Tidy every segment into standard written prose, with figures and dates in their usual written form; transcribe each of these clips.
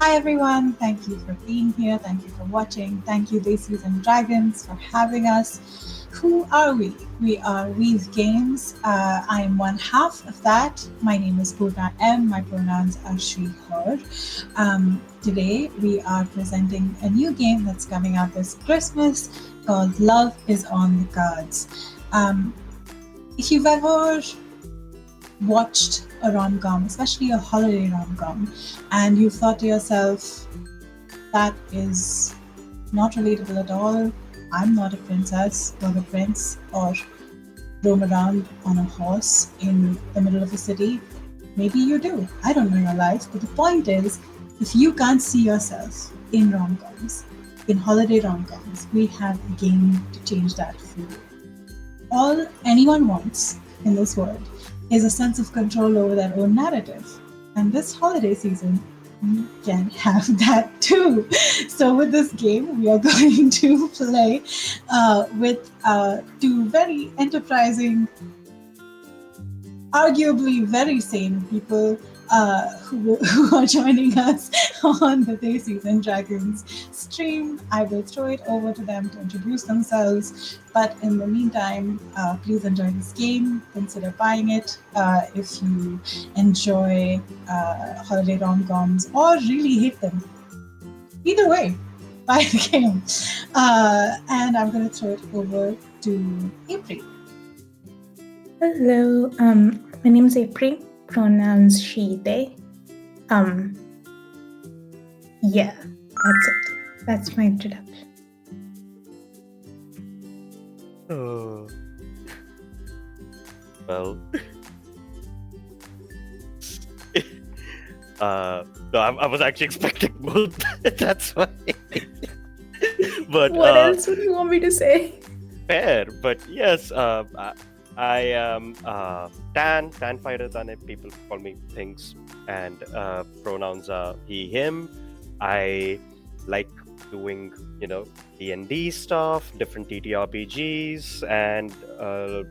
Hi everyone, thank you for being here, thank you for watching, thank you Daisies and Dragons for having us. Who are we? We are Weave Games. I am one half of that. My name is Purna M. My pronouns are she, her. Today we are presenting a new game that's coming out this Christmas called Love is on the Cards. If you've ever watched a rom-com, especially a holiday rom-com, and you thought to yourself, that is not relatable at all. I'm not a princess or a prince or roam around on a horse in the middle of a city. Maybe you do. I don't know your life. But the point is, if you can't see yourself in rom-coms, in holiday rom-coms, we have a game to change that for you. All anyone wants in this world is a sense of control over their own narrative. And this holiday season, you can have that too. So, with this game, we are going to play with two very enterprising, arguably very sane people who are joining us on the Daisies and Dragons stream. I will throw it over to them to introduce themselves. But in the meantime, please enjoy this game. Consider buying it if you enjoy holiday rom-coms or really hate them. Either way, buy the game. And I'm going to throw it over to Apri. Hello, my name is Apri, pronouns she, they. Yeah, that's it. That's my introduction. Oh, well. No, I was actually expecting both. That's why. But What else would you want me to say? fair. But yes, I am Tan Fighter Tanay. People call me things, and pronouns are he, him. I like doing D&D stuff, different TTRPGs, and a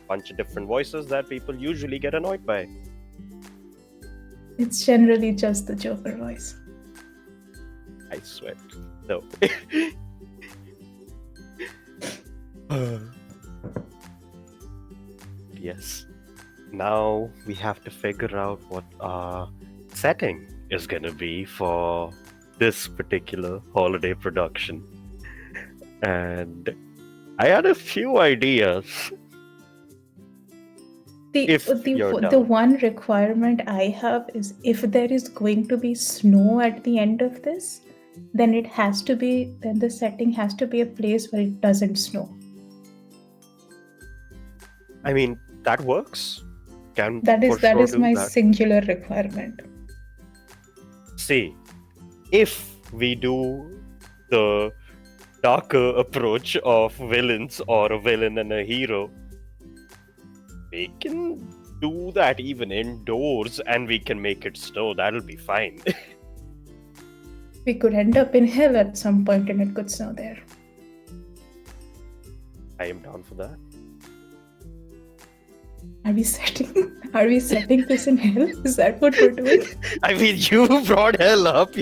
bunch of different voices that people usually get annoyed by. It's generally just the Joker voice. I swear. No. Yes. Now we have to figure out what our setting is going to be for this particular holiday production. And I had a few ideas. The one requirement I have is if there is going to be snow at the end of this, then the setting has to be a place where it doesn't snow. I mean, that works. That is my singular requirement. See, if we do the darker approach of villains or a villain and a hero, we can do that even indoors and we can make it snow. That'll be fine. We could end up in hell at some point and it could snow there. I am down for that. Are we setting this in hell? Is that what we're doing? I mean, you brought hell up,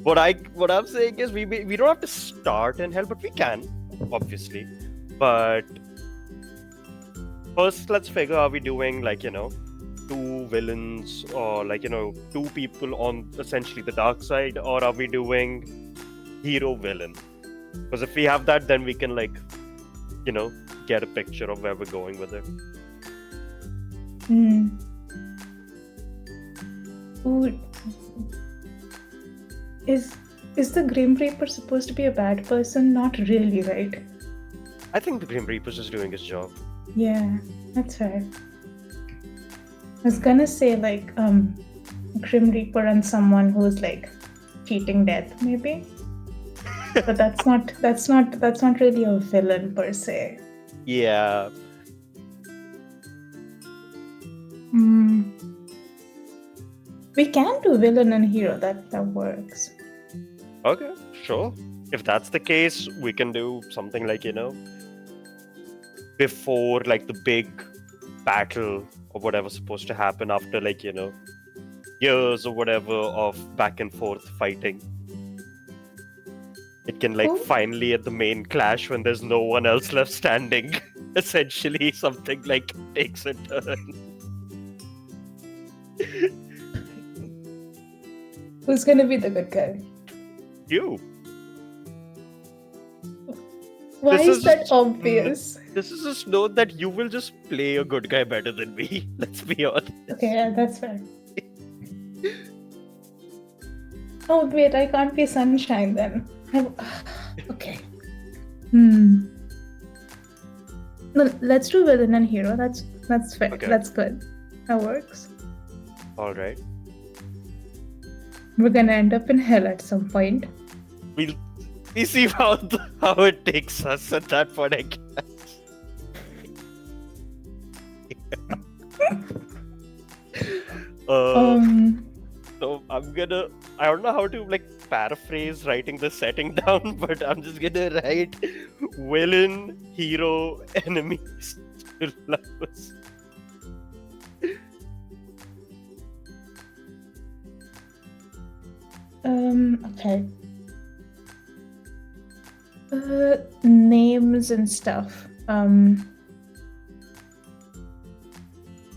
What I'm saying is we don't have to start in hell, but we can, obviously. But first, let's figure, are we doing two villains or two people on essentially the dark side, or are we doing hero villain? Because if we have that, then we can get a picture of where we're going with it. Ooh. Is the Grim Reaper supposed to be a bad person? Not really, right? I think the Grim Reaper's just doing his job. Yeah, that's fair. I was gonna say Grim Reaper and someone who's cheating death, maybe. But that's not really a villain per se. Yeah. We can do villain and hero. That works. Okay, sure. If that's the case, we can do something before the big battle or whatever's supposed to happen after years or whatever of back and forth fighting. It can like Cool. finally at the main clash when there's no one else left standing. Essentially, something like takes a turn. Who's gonna be the good guy? You. Why This is is that just- obvious? This is just note that you will just play a good guy better than me. Let's be honest. Okay, yeah, that's fair. Oh wait, I can't be Sunshine then. Okay. Hmm. No, let's do villain and hero. That's fair. Okay. That's good. That works. All right. We're gonna end up in hell at some point. We see how it takes us at that point, I guess. So I don't know how to like paraphrase writing the setting down, but I'm just gonna write villain, hero, enemies, lovers. Okay. Names and stuff.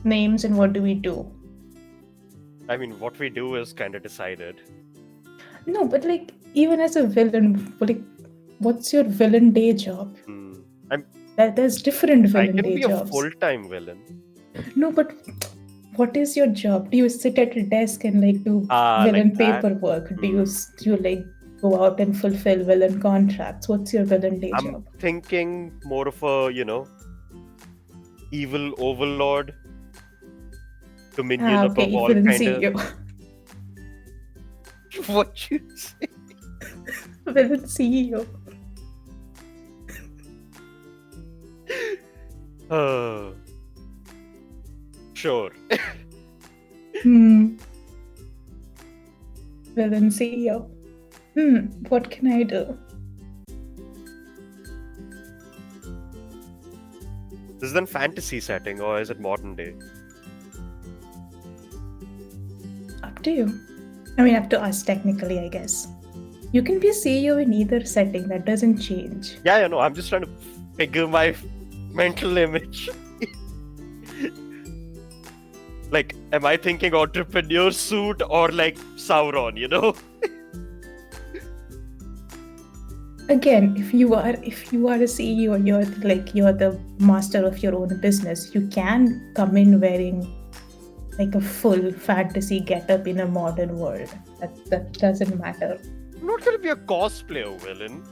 Names and what do we do? I mean, what we do is kind of decided. No, but like even as a villain, like what's your villain day job? There's different I villain can day be a jobs. full-time villain. No, but what is your job? Do you sit at a desk and like do villain like that? paperwork? Do you like go out and fulfill villain contracts? What's your villain day I'm job? thinking more of a, evil overlord, dominion Okay, above all villain kind CEO. of. What you say? Villain CEO. Sure. Villain CEO. What can I do? This is in fantasy setting or is it modern day? Up to you. I mean, up to us technically, I guess. You can be CEO in either setting. That doesn't change. Yeah, no, I'm just trying to figure my mental image. Like, am I thinking entrepreneur suit or like Sauron, Again, if you are a CEO, you're the master of your own business. You can come in wearing like a full fantasy getup in a modern world. That doesn't matter. I'm not gonna be a cosplayer villain.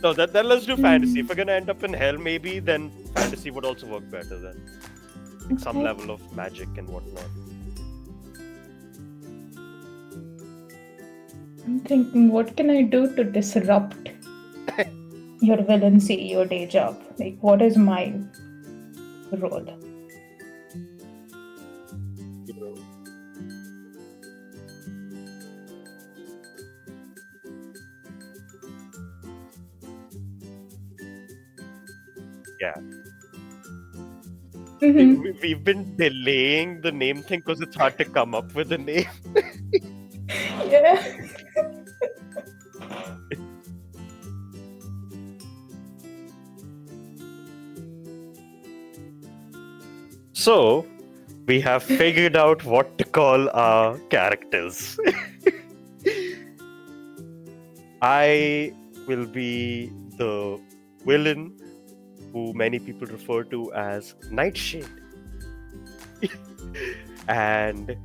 No, then let's do fantasy. If we're gonna end up in hell, maybe then fantasy would also work better then. Like some Okay. level of magic and whatnot. I'm thinking, what can I do to disrupt your villain CEO day job? Like, what is my role? Yeah. Mhm. We've been delaying the name thing because it's hard to come up with a name. Yeah. So, we have figured out what to call our characters. I will be the villain who many people refer to as Nightshade. And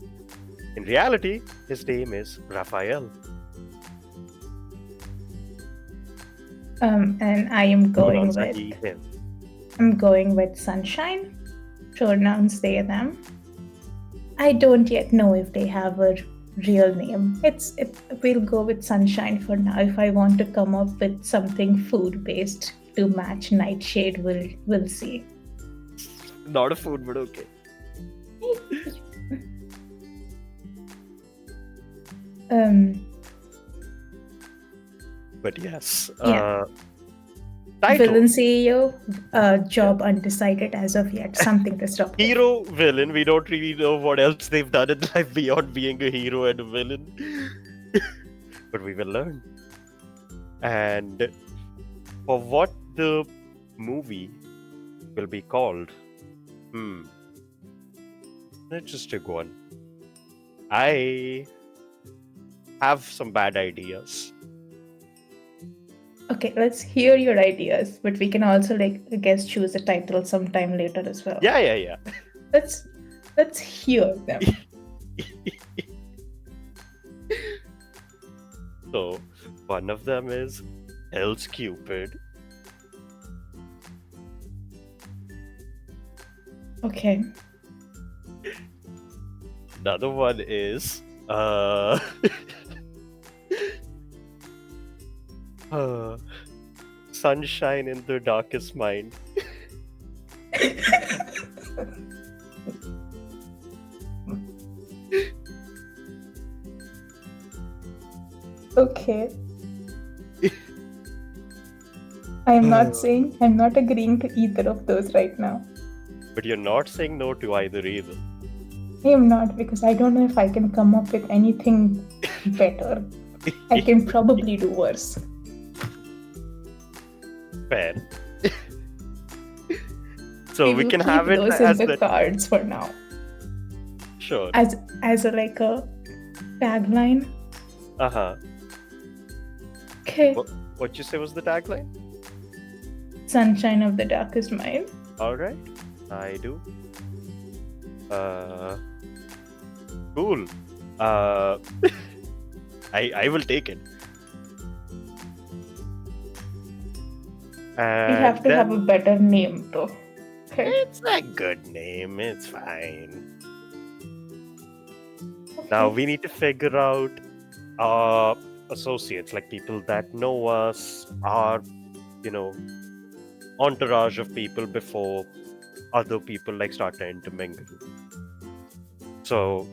in reality, his name is Raphael. And I am going Pronouns are with he, him. Sunshine. Pronouns they them. I don't yet know if they have a real name. We'll go with Sunshine for now. If I want to come up with something food based to match Nightshade, we'll see. Not a food, but okay. Um. But yes, Yeah. Title. Villain CEO, job undecided as of yet. Something to stop. Hero, villain. We don't really know what else they've done in life beyond being a hero and a villain. But we will learn. And for what the movie will be called? Let's just take one. I have some bad ideas. Okay, let's hear your ideas, but we can also choose a title sometime later as well. Yeah. Let's hear them. So one of them is Hell's Cupid. Okay. Another one is Sunshine in the Darkest Mind. Okay. I'm not agreeing to either of those right now. But you're not saying no to either. I am not, because I don't know if I can come up with anything better. I can probably do worse. Fair. So we can will have keep it those as in the the cards for now. Sure. As a tagline. Uh-huh. Okay. What you say was the tagline? Sunshine of the Darkest Mind. All right. I do. Cool. I will take it. We have to have a better name though. Okay. It's a good name. It's fine. Okay. Now we need to figure out our associates, like people that know us, our, entourage of people before other people start to intermingle. So,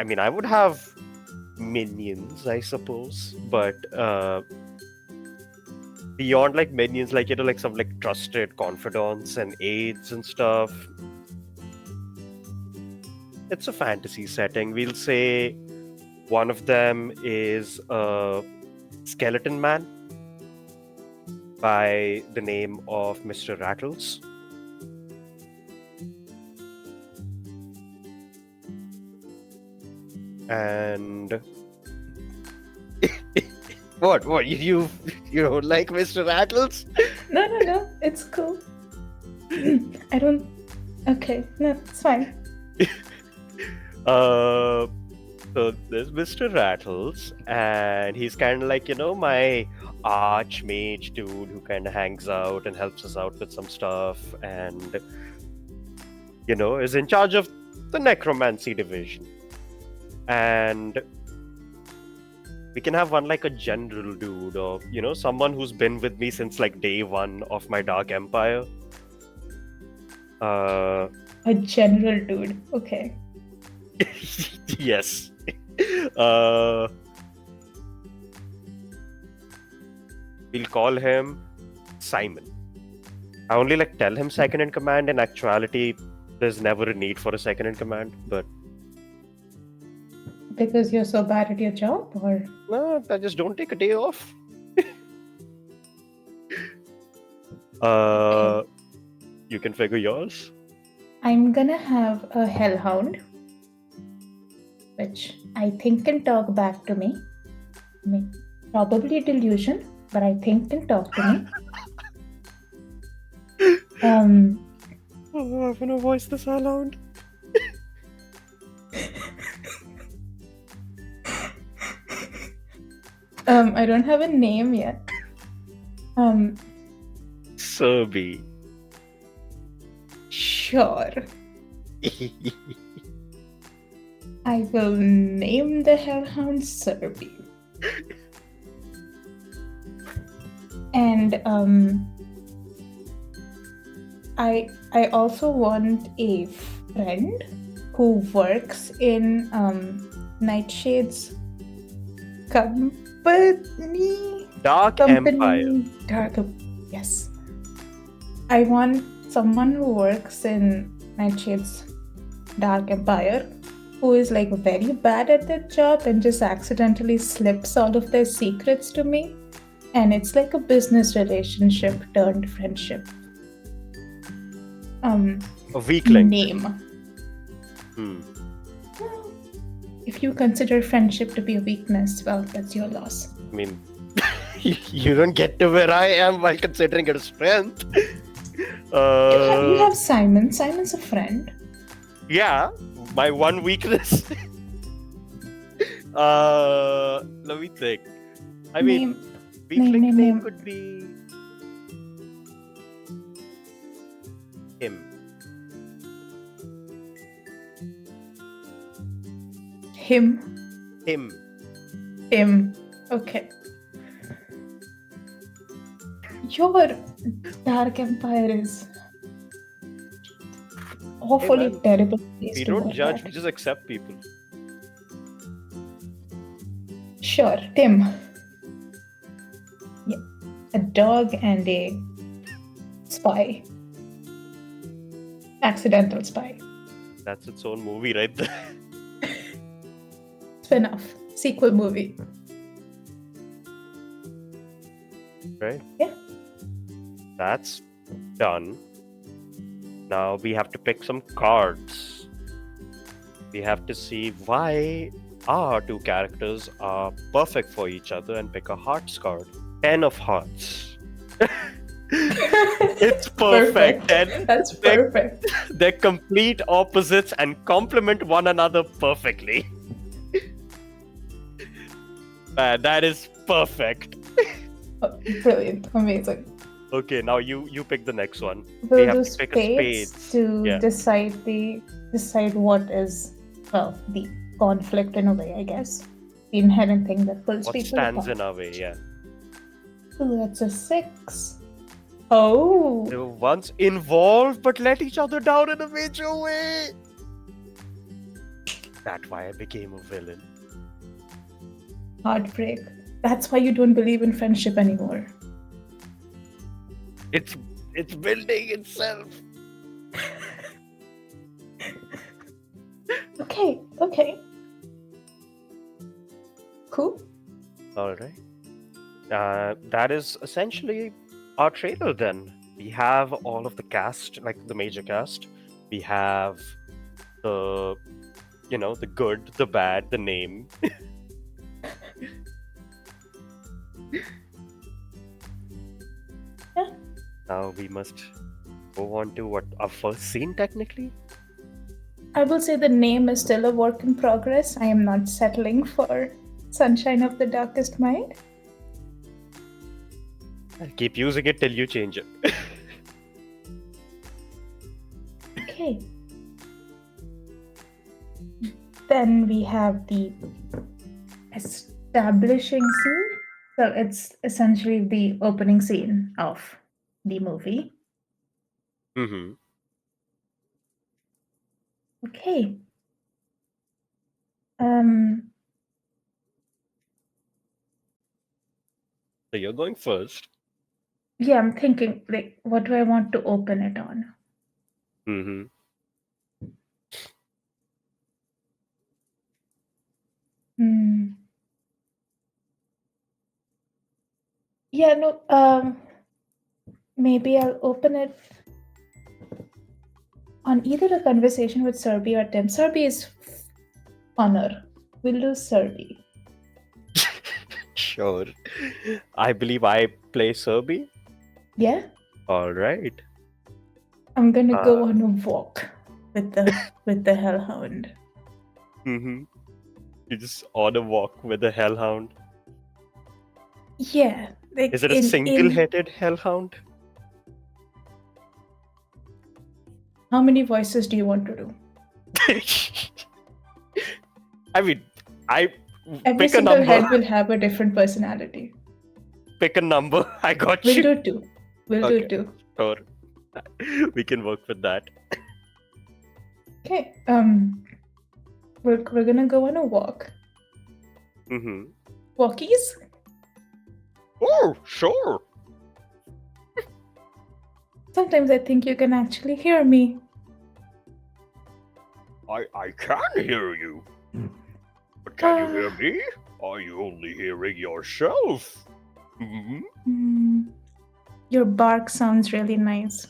I would have minions, I suppose, but beyond minions, some trusted confidants and aides and stuff. It's a fantasy setting. We'll say one of them is a skeleton man by the name of Mr. Rattles. And what you don't like Mr. Rattles? No, it's cool. I don't. Okay, no, it's fine. So there's Mr. Rattles, and he's kind of my archmage dude who kind of hangs out and helps us out with some stuff, and is in charge of the necromancy division. And we can have one a general dude, or someone who's been with me since day one of my Dark Empire. A general dude, okay. Yes. We'll call him Simon. I only tell him second in command. In actuality, there's never a need for a second in command, but because you're so bad at your job, or no, I just don't take a day off. You can figure yours. I'm gonna have a hellhound, which I think can talk back to me. Probably delusion, but I think can talk to me. I'm gonna voice this hellhound. I don't have a name yet. Serby. Sure. I will name the hellhound Serby. And I also want a friend who works in Nightshade's company. Dark Empire. Company dark. Yes. I want someone who works in Nightshade's Dark Empire who is like very bad at their job and just accidentally slips all of their secrets to me. And it's like a business relationship turned friendship. A weakling. Name. Well, if you consider friendship to be a weakness, well, that's your loss. I mean, you don't get to where I am while considering it a strength. You have Simon. Simon's a friend. Yeah, my one weakness. Let me think. I mean, weakling name could be him. Him. Okay. Your Dark Empire is awfully terrible place We to don't work judge, at. we just accept people. Sure, Tim. Yeah. A dog and a spy. Accidental spy. That's its own movie right there. Spin-off. Sequel movie. Right? Yeah. That's done. Now we have to pick some cards. We have to see why our two characters are perfect for each other and pick a hearts card. 10 of hearts. It's perfect. And That's perfect. they're complete opposites and complement one another perfectly. Man, that is perfect. Oh, brilliant. Amazing. Okay, now you pick the next one. We'll have do to pick a spades to Yeah. decide what is, well, the conflict in a way, I guess. The inherent thing that pulls What people stands apart. in our way, yeah. Ooh, that's a 6. Oh, They were once involved but let each other down in a major way. That's why I became a villain. heartbreak. That's why you don't believe in friendship anymore. It's building itself. Okay. Cool. Alright. That is essentially our trailer then. We have all of the cast, like the major cast. We have the good, the bad, the name. Yeah. Now we must go on to what our first scene technically. I will say the name is still a work in progress. I am not settling for Sunshine of the Darkest Mind. I'll keep using it till you change it. Okay. Then we have the establishing scene. So it's essentially the opening scene of the movie. Mm-hmm. Okay. So you're going first. Yeah, I'm thinking, like, what do I want to open it on? Mm-hmm. Yeah, no, maybe I'll open it on either a conversation with Serbi or Tim. Serbi is funner. We'll do Serbi. Sure. I believe I play Serbi. Yeah? Alright. I'm gonna go on a walk with the hellhound. Mm-hmm. You just on a walk with a hellhound. Yeah. Like Is it a single-headed hellhound? How many voices do you want to do? I mean, Every pick a single number. head will have a different personality. Pick a number. I got We'll you. do 2. We'll Okay. do 2. Sure. We can work with that. Okay. We're gonna go on a walk. Mm-hmm. Walkies? Oh, sure. Sometimes I think you can actually hear me. I can hear you. But can you hear me? Are you only hearing yourself? Your bark sounds really nice.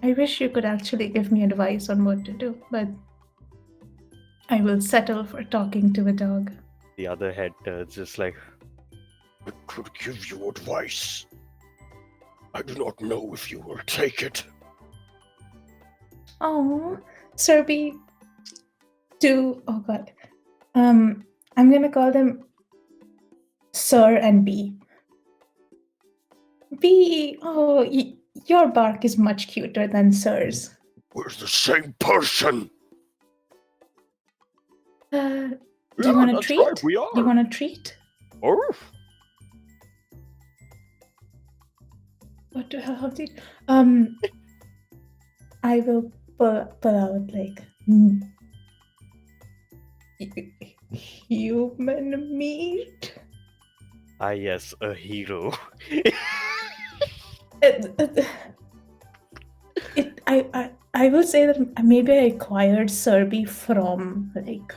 I wish you could actually give me advice on what to do, but I will settle for talking to a dog. The other head turns just like, I could give you advice. I do not know if you will take it. Oh, Serby, oh god. I'm gonna call them Sir and B. B, oh, your bark is much cuter than Sir's. We're the same person. Do you want a treat? Right, we are. Do you want a treat? Oh. What the hell? I will pull out like human meat. ah yes, a hero. I will say that maybe I acquired Serby from like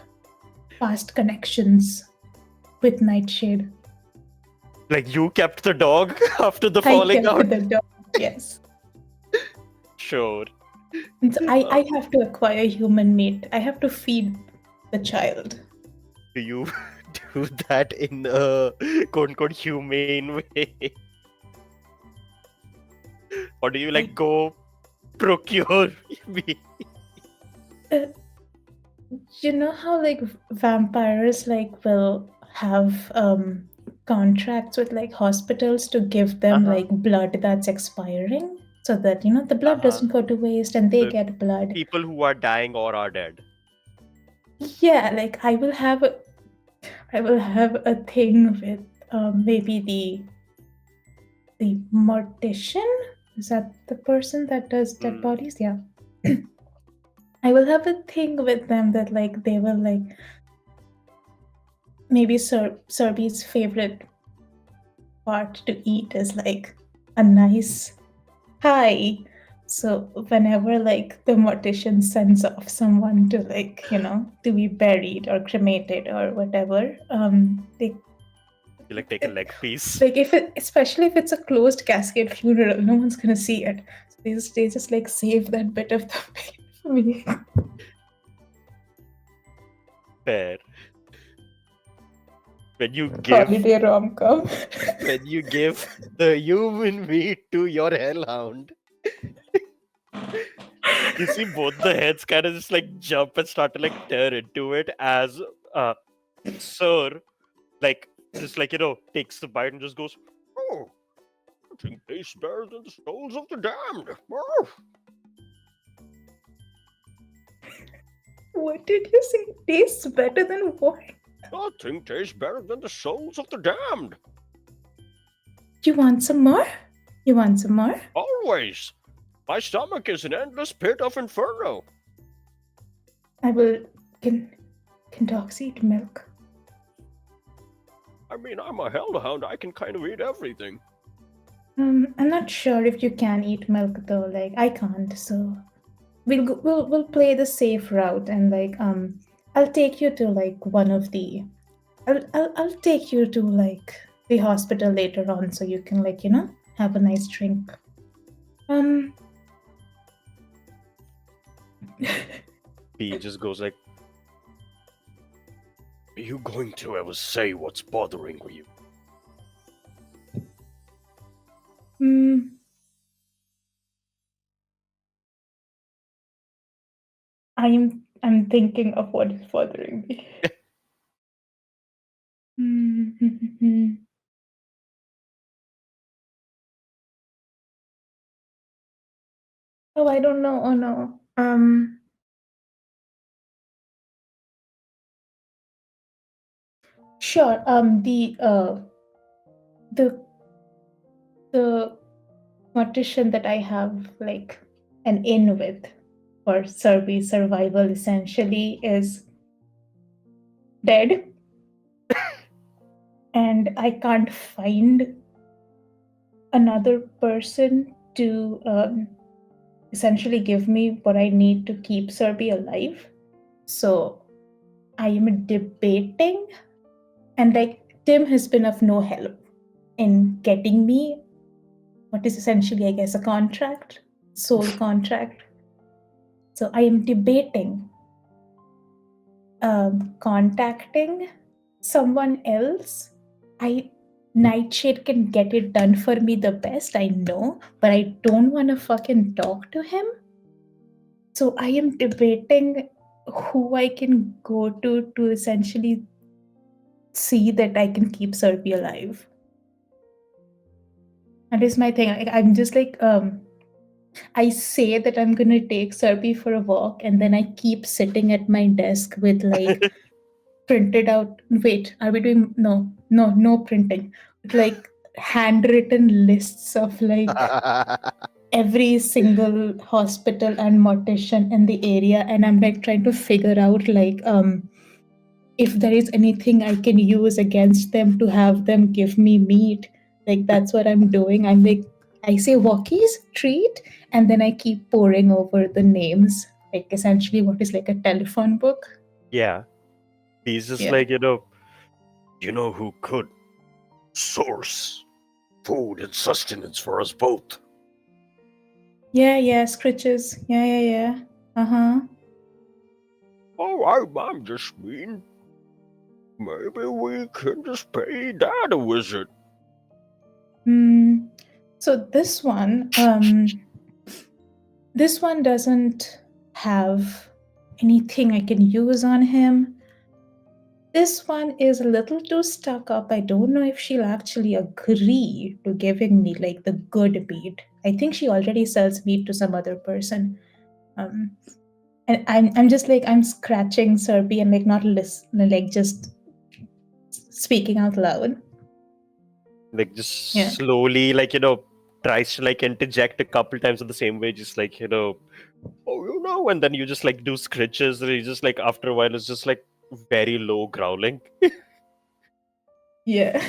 past connections with Nightshade. Like you kept the dog after the falling out? The dog, yes. Sure. And so I have to acquire human meat. I have to feed the child. Do you do that in a quote-unquote humane way? Or do you like go procure meat? You know how like vampires like will have contracts with like hospitals to give them like blood that's expiring so that the blood doesn't go to waste and they get blood. People who are dying or are dead. Yeah, like I will have a thing with maybe the mortician. Is that the person that does dead bodies? Yeah. I will have a thing with them that like they will like maybe Serby's favorite part to eat is like a nice pie. So whenever like the mortician sends off someone to like to be buried or cremated or whatever, they You like take a leg piece. like especially if it's a closed casket funeral, no one's gonna see it. So they just like save that bit of the pain for me. Fair. When you give Holiday rom-com. when you give the human meat to your hellhound, you see both the heads kind of just like jump and start to like tear into it as Sir like just like takes the bite and just goes, Oh, nothing tastes better than the souls of the damned. Oh. What did you say? Tastes better than what? Nothing tastes better than the souls of the damned. You want some more? You want some more? Always. My stomach is an endless pit of inferno. I will. Can dogs eat milk? I mean, I'm a hellhound. I can kind of eat everything. I'm not sure if you can eat milk though. Like I can't, so we'll play the safe route and like I'll take you to like one of the. I'll take you to like the hospital later on, so you can like have a nice drink. B just goes like, Are you going to ever say what's bothering you? I'm thinking of what is bothering me. Oh, I don't know. Oh no. Sure. The mortician that I have like an in with for Serby survival essentially is dead. And I can't find another person to essentially give me what I need to keep Serbi alive. So I am debating, and like Tim has been of no help in getting me what is essentially, I guess, a contract, soul contract. So I am debating contacting someone else. Nightshade can get it done for me the best, I know, but I don't want to fucking talk to him. So I am debating who I can go to essentially see that I can keep Serbi alive. That is my thing. I'm just like, I say that I'm gonna take Serbi for a walk, and then I keep sitting at my desk with like printed out. Wait, are we doing no printing? With like handwritten lists of like every single hospital and mortician in the area, and I'm like trying to figure out like if there is anything I can use against them to have them give me meat. Like that's what I'm doing. I'm like, I say walkies, treat, and then I keep pouring over the names, like essentially what is like a telephone book. Yeah. He's just Yeah. like, You know who could source food and sustenance for us both? Yeah, Scritches. Yeah. Uh-huh. Oh, I'm just mean. Maybe we can just pay Dad a visit. So this one doesn't have anything I can use on him. This one is a little too stuck up. I don't know if she'll actually agree to giving me like the good meat. I think she already sells meat to some other person. And I'm just like, I'm scratching Serbi and like not listening, like just speaking out loud. like just Yeah. slowly, like, tries to like interject a couple times in the same way, just like, and then you just like do scritches, and you just like after a while it's just like very low growling. Yeah.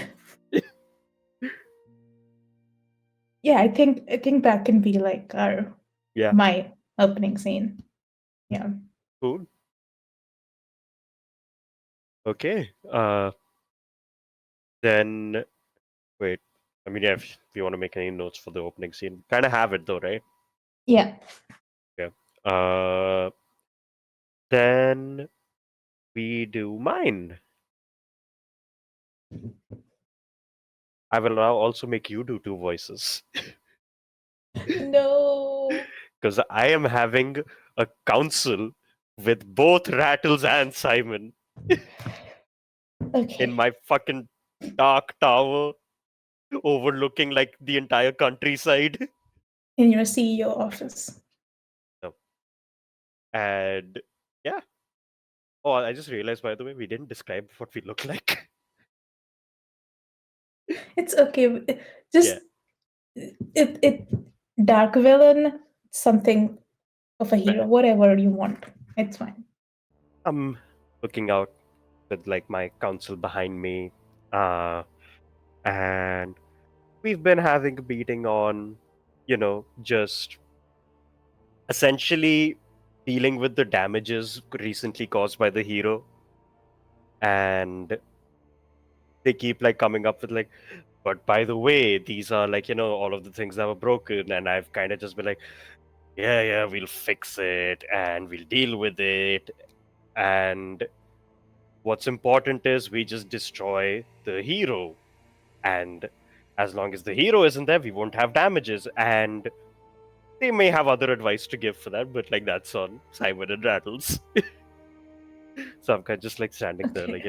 Yeah, I think that can be like my opening scene. Yeah. Cool. Okay. Then wait. I mean, yeah, if you want to make any notes for the opening scene, kind of have it though, right? Yeah. Yeah. Then we do mine. I will now also make you do two voices. No. Because I am having a council with both Rattles and Simon Okay. in my fucking dark tower overlooking like the entire countryside. In your CEO office. And yeah. Oh, I just realized, by the way, we didn't describe what we look like. It's okay. Just it dark villain, something of a hero, whatever you want. It's fine. I'm looking out with like my council behind me. And we've been having a meeting on, just essentially dealing with the damages recently caused by the hero. And they keep like coming up with like, but by the way, these are like, all of the things that were broken. And I've kind of just been like, yeah, we'll fix it and we'll deal with it. And what's important is we just destroy the hero. And as long as the hero isn't there, we won't have damages. And they may have other advice to give for that, but like that's on Simon and Rattles. So I'm kind of just like standing there, like,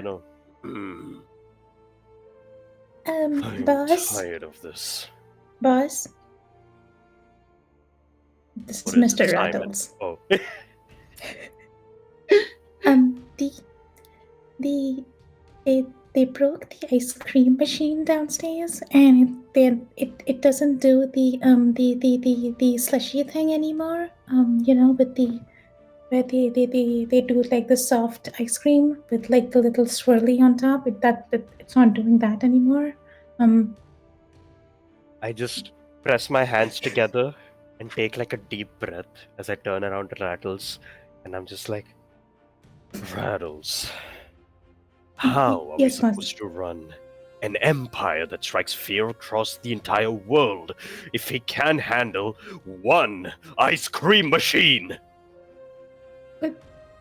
I'm Boss. tired of this. Boss. This what is is Mr. it, Simon? Rattles. Oh. They broke the ice cream machine downstairs, and it doesn't do the slushy thing anymore. With the where they do like the soft ice cream with like the little swirly on top. It's not doing that anymore. I just press my hands together and take like a deep breath as I turn around to Rattles, and I'm just like, Rattles, how are we Yes, Master. supposed to run an empire that strikes fear across the entire world if he can handle one ice cream machine?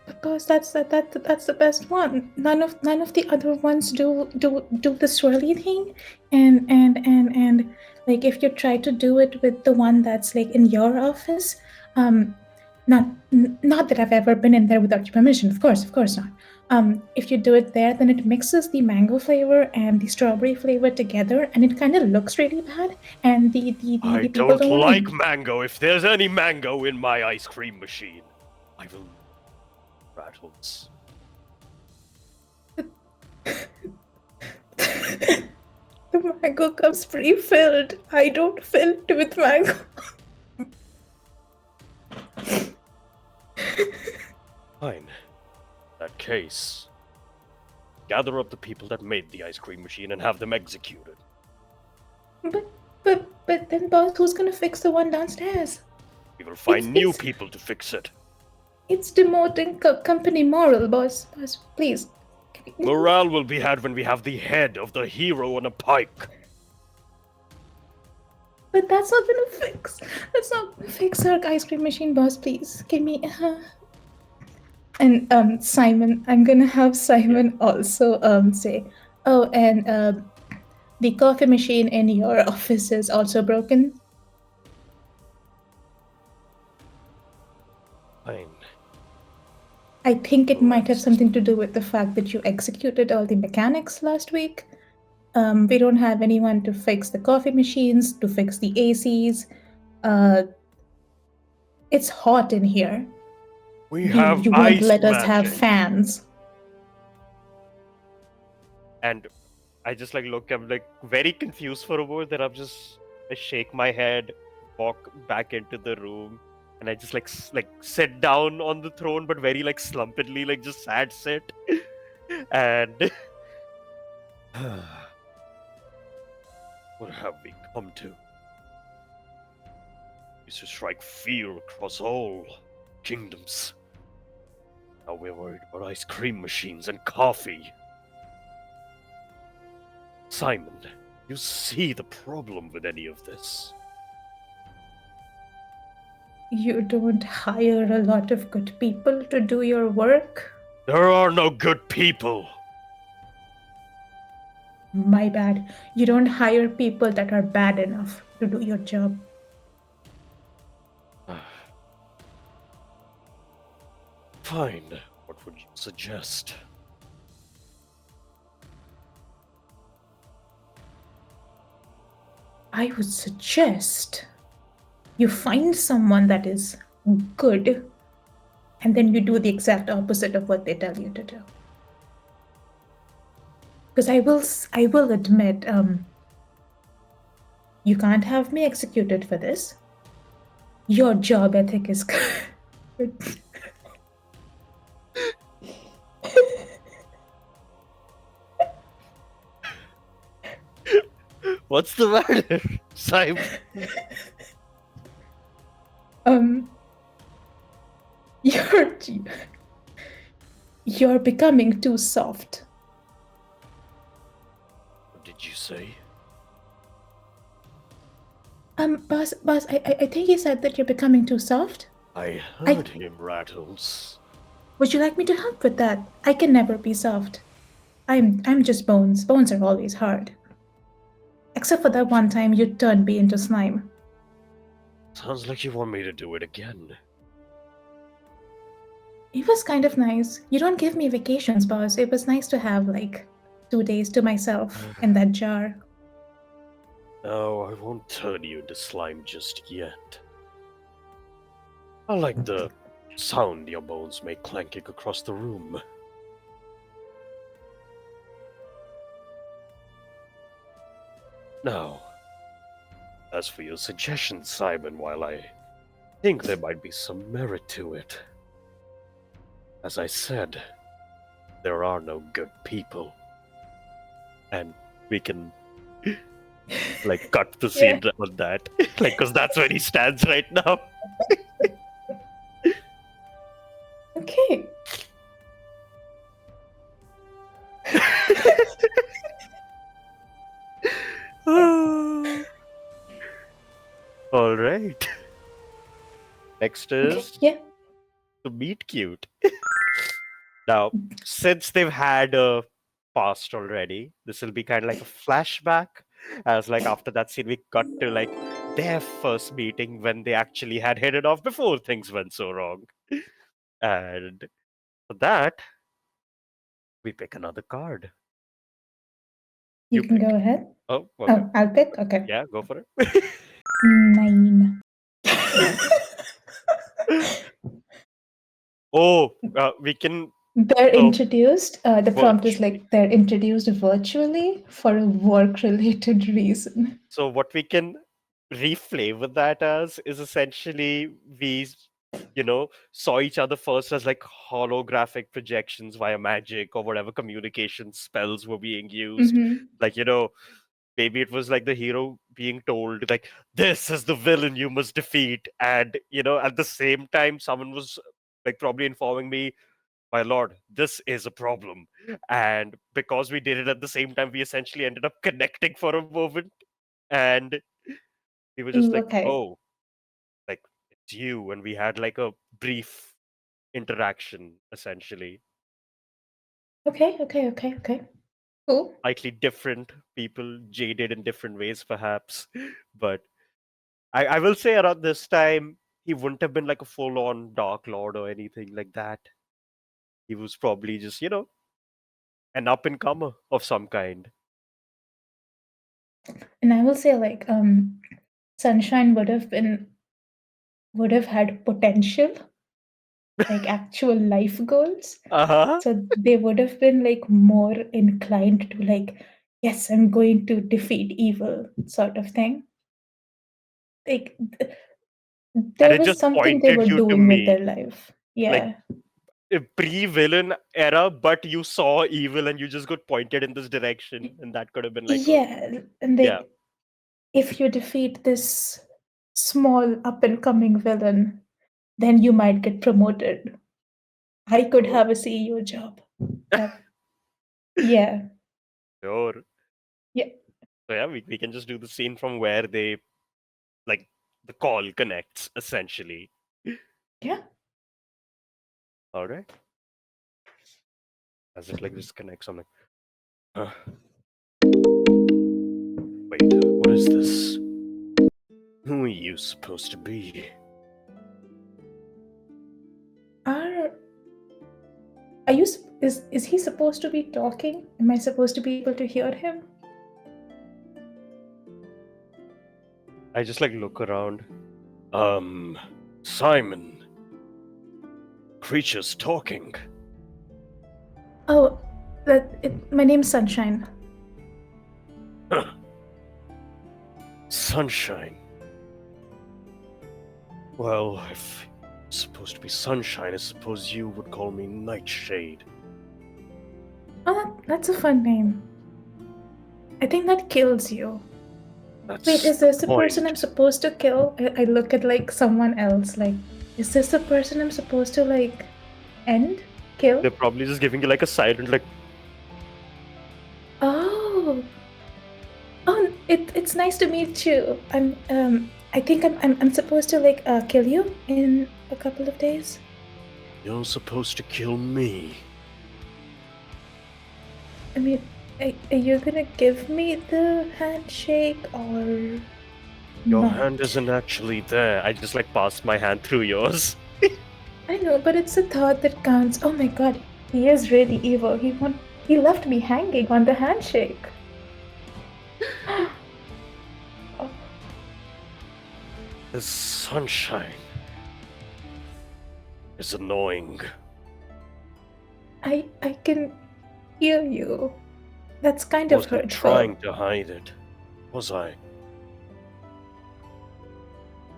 Because that's the best one. None of the other ones do the swirly thing, and like if you try to do it with the one that's like in your office, not that I've ever been in there without your permission. Of course not. If you do it there, then it mixes the mango flavor and the strawberry flavor together, and it kind of looks really bad. And the I people don't don't like like. mango. If there's any mango in my ice cream machine, I will. Rattles. The mango comes pre-filled. I don't fill it with mango. Fine. In that case, gather up the people that made the ice cream machine and have them executed. But then, boss, who's gonna fix the one downstairs? We will find new it's- people to fix it. It's demoting company moral, boss. Boss, please. Morale will be had when we have the head of the hero on a pike. But that's not gonna fix. That's not gonna fix our ice cream machine, boss. Please give me. And Simon, I'm gonna have Simon also say, oh, and the coffee machine in your office is also broken. Fine. I think it might have something to do with the fact that you executed all the mechanics last week. We don't have anyone to fix the coffee machines, to fix the ACs. It's hot in here. We have you won't ice let us magic. have fans. And I just like look, I'm like very confused for a moment. Then I shake my head, walk back into the room, and I just like sit down on the throne, but very like slumpedly, like just sad sit. And what have we come to? We should strike fear across all kingdoms. Now we're worried about ice cream machines and coffee. Simon, you see the problem with any of this? You don't hire a lot of good people to do your work? There are no good people. My bad. You don't hire people that are bad enough to do your job. Fine. What would you suggest? I would suggest you find someone that is good, and then you do the exact opposite of what they tell you to do. Because I will admit, you can't have me executed for this. Your job ethic is good. What's the matter, Simon? You're becoming too soft. What did you say? Boss, I think he said that you're becoming too soft. I heard him, Rattles. Would you like me to help with that? I can never be soft. I'm just bones. Bones are always hard. Except for that one time you turned me into slime. Sounds like you want me to do it again. It was kind of nice. You don't give me vacations, boss. It was nice to have, like, 2 days to myself in that jar. No, I won't turn you into slime just yet. I like the sound your bones make clanking across the room. Now, as for your suggestion, Simon, while I think there might be some merit to it, as I said, there are no good people. And we can Like, cut the scene on that. Like, because that's where he stands right now. Okay. All right. Next Okay. is Yeah. to meet cute. Now, since they've had a past already, this will be kind of like a flashback. As like after that scene, we got to like their first meeting when they actually had hit it off before things went so wrong. And for that, we pick another card. You can pick. go ahead. Oh, okay. Oh, I'll pick. Okay. Yeah, go for it. 9. Oh, we can. They're So, introduced. The prompt is virtually. like they're introduced virtually for a work-related reason. So what we can reflavor that as is essentially we, saw each other first as like holographic projections via magic or whatever communication spells were being used. Mm-hmm. Like, maybe it was like the hero being told like, this is the villain you must defeat. And, at the same time, someone was like probably informing me, my lord, this is a problem. And because we did it at the same time, we essentially ended up connecting for a moment. And we were just Ooh, like, okay. oh, like it's you. And we had like a brief interaction, essentially. Okay. Cool. Slightly different people, jaded in different ways, perhaps. But I will say around this time, he wouldn't have been like a full on Dark Lord or anything like that. He was probably just, an up and comer of some kind. And I will say like Sunshine would have had potential, like actual life goals. Uh-huh. So they would have been like more inclined to like, yes, I'm going to defeat evil sort of thing. Like And there it was just something they pointed were you to doing with me. their life. Like Yeah. a pre-villain era, but you saw evil and you just got pointed in this direction, and that could have been like a Yeah. And yeah. like if you defeat this small up and coming villain, then you might get promoted. I could Oh, have a CEO job. Yeah. sure. Yeah. So yeah, we can just do the scene from where they like the call connects essentially. Yeah. All right. As it like just connects, I'm like, huh. Wait, what is this? Who are you supposed to be? Are you is he supposed to be talking? Am I supposed to be able to hear him? I just like look around. Simon. Creatures talking. Oh, my name's Sunshine. Huh. Sunshine. Well, if it's supposed to be Sunshine, I suppose you would call me Nightshade. Oh, that's a fun name. I think that kills you. That's Wait, is this the point. person I'm supposed to kill? I look at like someone else. Like, is this the person I'm supposed to like end? Kill? They're probably just giving you like a silent like. Oh, it's nice to meet you. I think I'm supposed to like kill you in a couple of days. You're supposed to kill me. I mean, are you gonna give me the handshake or Your not? hand isn't actually there. I just like passed my hand through yours. I know, but it's the thought that counts. Oh my god, he is really evil. He left me hanging on the handshake. Oh. The Sunshine is annoying. I can hear you. That's kind I of wasn't hurtful. trying to hide it, was I?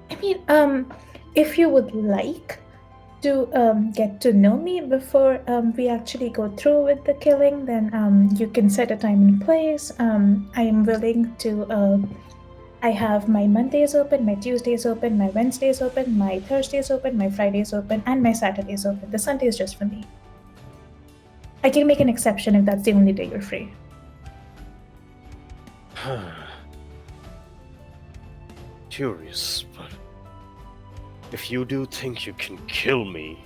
I mean, if you would like, to get to know me before we actually go through with the killing, then you can set a time and place. I am willing to. I have my Mondays open, my Tuesdays open, my Wednesdays open, my Thursdays open, my Fridays open, and my Saturdays open. The Sunday is just for me. I can make an exception if that's the only day you're free. Curious, but if you do think you can kill me,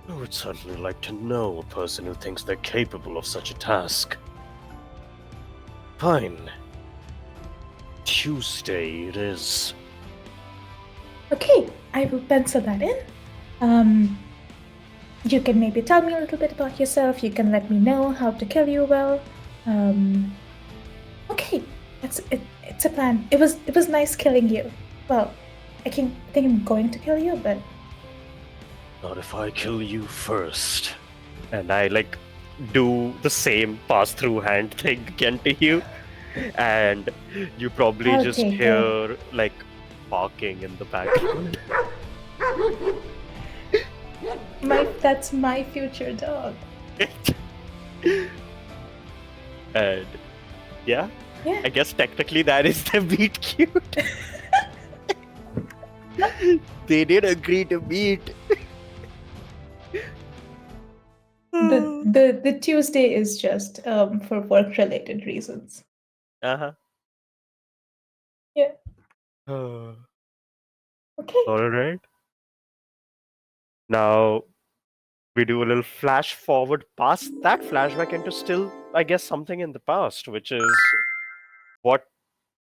I would certainly like to know a person who thinks they're capable of such a task. Fine. Tuesday it is. Okay, I will pencil that in. You can maybe tell me a little bit about yourself. You can let me know how to kill you well. Okay, it's a plan. It was nice killing you. Well, I think I'm going to kill you, but Not if I kill you first. And I do the same pass-through hand thing again to you. And you probably I'll just take hear barking in the background. that's my future dog. And yeah, Yeah. I guess technically that is the meet cute. They did agree to meet. The Tuesday is just for work related reasons. Uh-huh. Yeah. Okay. All right. Now we do a little flash forward past that flashback into still, I guess, something in the past, which is what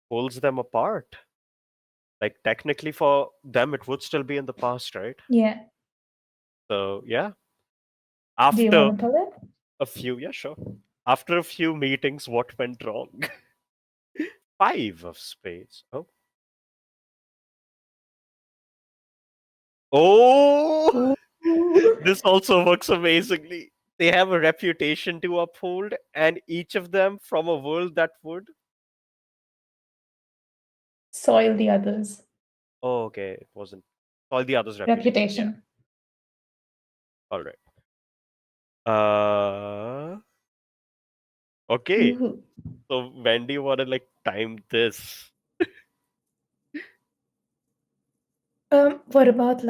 pulls them apart. Like technically for them, it would still be in the past, right? Yeah. So yeah. Do you After want to pull it? a few, yeah, sure. After a few meetings, what went wrong? 5 of spades. Oh. Oh! This also works amazingly. They have a reputation to uphold, and each of them from a world that would. Soil the others. Oh, okay. It wasn't. All the others' reputation. Reputation. Yeah. All right. Okay. Ooh. So when do you want to time this? What about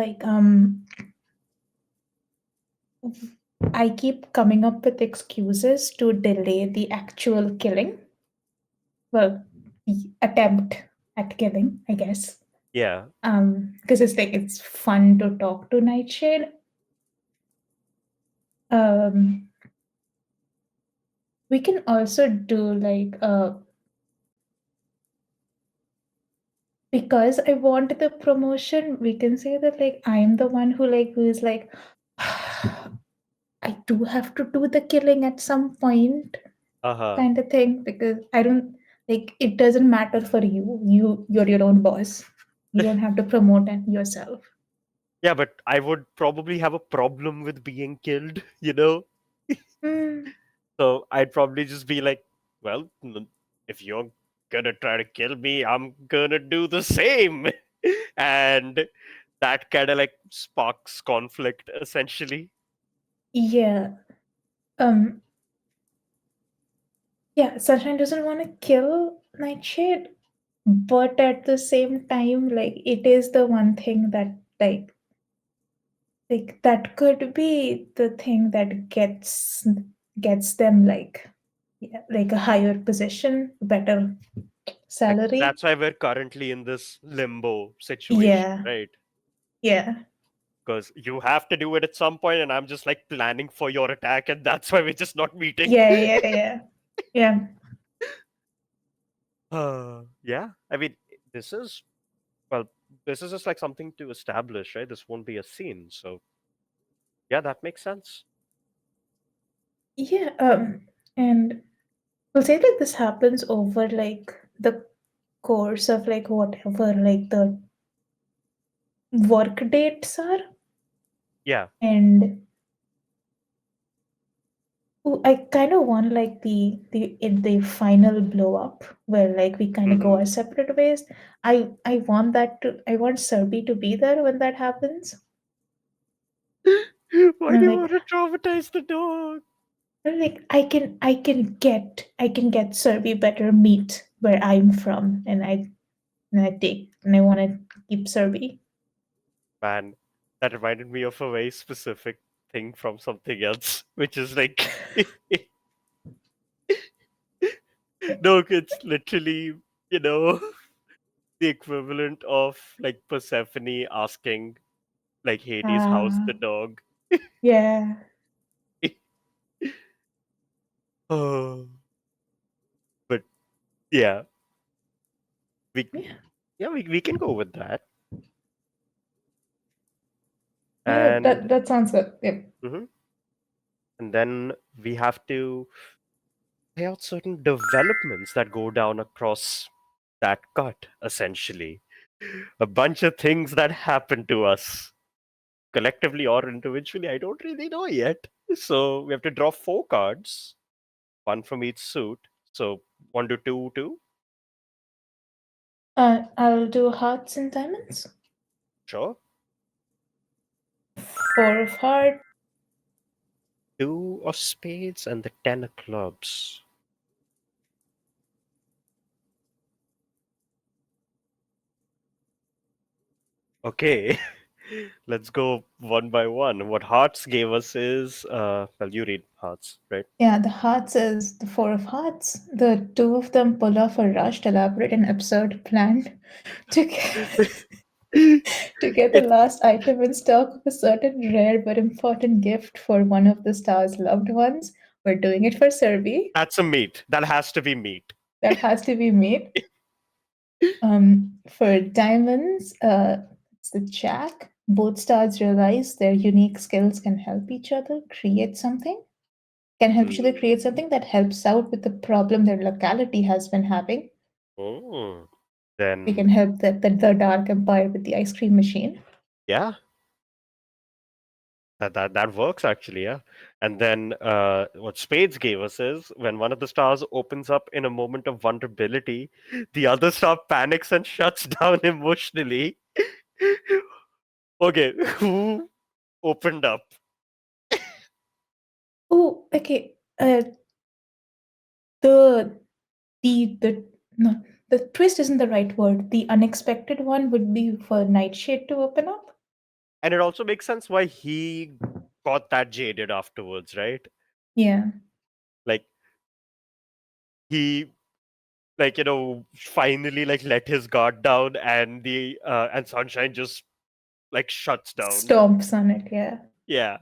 I keep coming up with excuses to delay the actual killing. Well, the attempt at killing, I guess. Yeah. Because it's fun to talk to Nightshade. We can also do because I want the promotion, we can say that I'm the one who is I do have to do the killing at some point, Uh-huh. kind of thing, because I don't it doesn't matter for you. You're your own boss. You don't have to promote yourself. Yeah, but I would probably have a problem with being killed, you know? Mm, So I'd probably just be like, well, if you're gonna try to kill me, I'm gonna do the same. And that kind of sparks conflict essentially. yeah. Yeah, Sunshine doesn't want to kill Nightshade, but at the same time, it is the one thing that that could be the thing that gets them a higher position, better salary. That's why we're currently in this limbo situation, Yeah. right? Yeah. Because you have to do it at some point, and I'm just planning for your attack, and that's why we're just not meeting. Yeah. Yeah. Yeah. I mean, this is just something to establish, right? This won't be a scene, so yeah, that makes sense. Yeah. And we'll say that this happens over the course of whatever the work dates are. Yeah. And Ooh, I kind of want like the final blow up where like we kind of go our separate ways. I want that to I want Serbi to be there when that happens. Why do you Like want to traumatize the dog? like I can get Serbi better meat where I'm from, and I want to keep Serbi. Man, that reminded me of a very specific thing from something else, which is like, no, it's literally, you know, the equivalent of like Persephone asking like Hades, how's the dog? Yeah. Oh, but yeah, we Yeah. yeah we can go with that. Yeah, And that sounds good. Yep. mhm. And then we have to lay out certain developments that go down across that cut, essentially. A bunch of things that happen to us, collectively or individually, I don't really know yet. So we have to draw 4 cards, one from each suit. So 1 to 2, 2. I'll do hearts and diamonds. Sure. 4 of heart. 2 of spades and the 10 of clubs. Okay, let's go one by one. What hearts gave us is, well, you read hearts, right? Yeah, the hearts is the 4 of hearts. The two of them pull off a rushed, elaborate, and absurd plan to get, to get the It, last item in stock of a certain rare but important gift for one of the star's loved ones. We're doing it for Serbi. that's a meat. That has to be meat. That has to be made. For diamonds, it's the Jack. Both stars realize their unique skills can help each other create something. Can help each other Mm. create something that helps out with the problem their locality has been having. Oh. We Then, can help the Dark Empire with the ice cream machine. yeah, that works actually, yeah. And then what spades gave us is when one of the stars opens up in a moment of vulnerability, the other star panics and shuts down emotionally. Okay, who opened up? Oh, okay. The the no, the twist isn't the right word. The unexpected one would be for Nightshade to open up. And it also makes sense why he got that jaded afterwards, right? Yeah. Like he finally like let his guard down and the and Sunshine just like shuts down. Stomps on it, yeah. Yeah.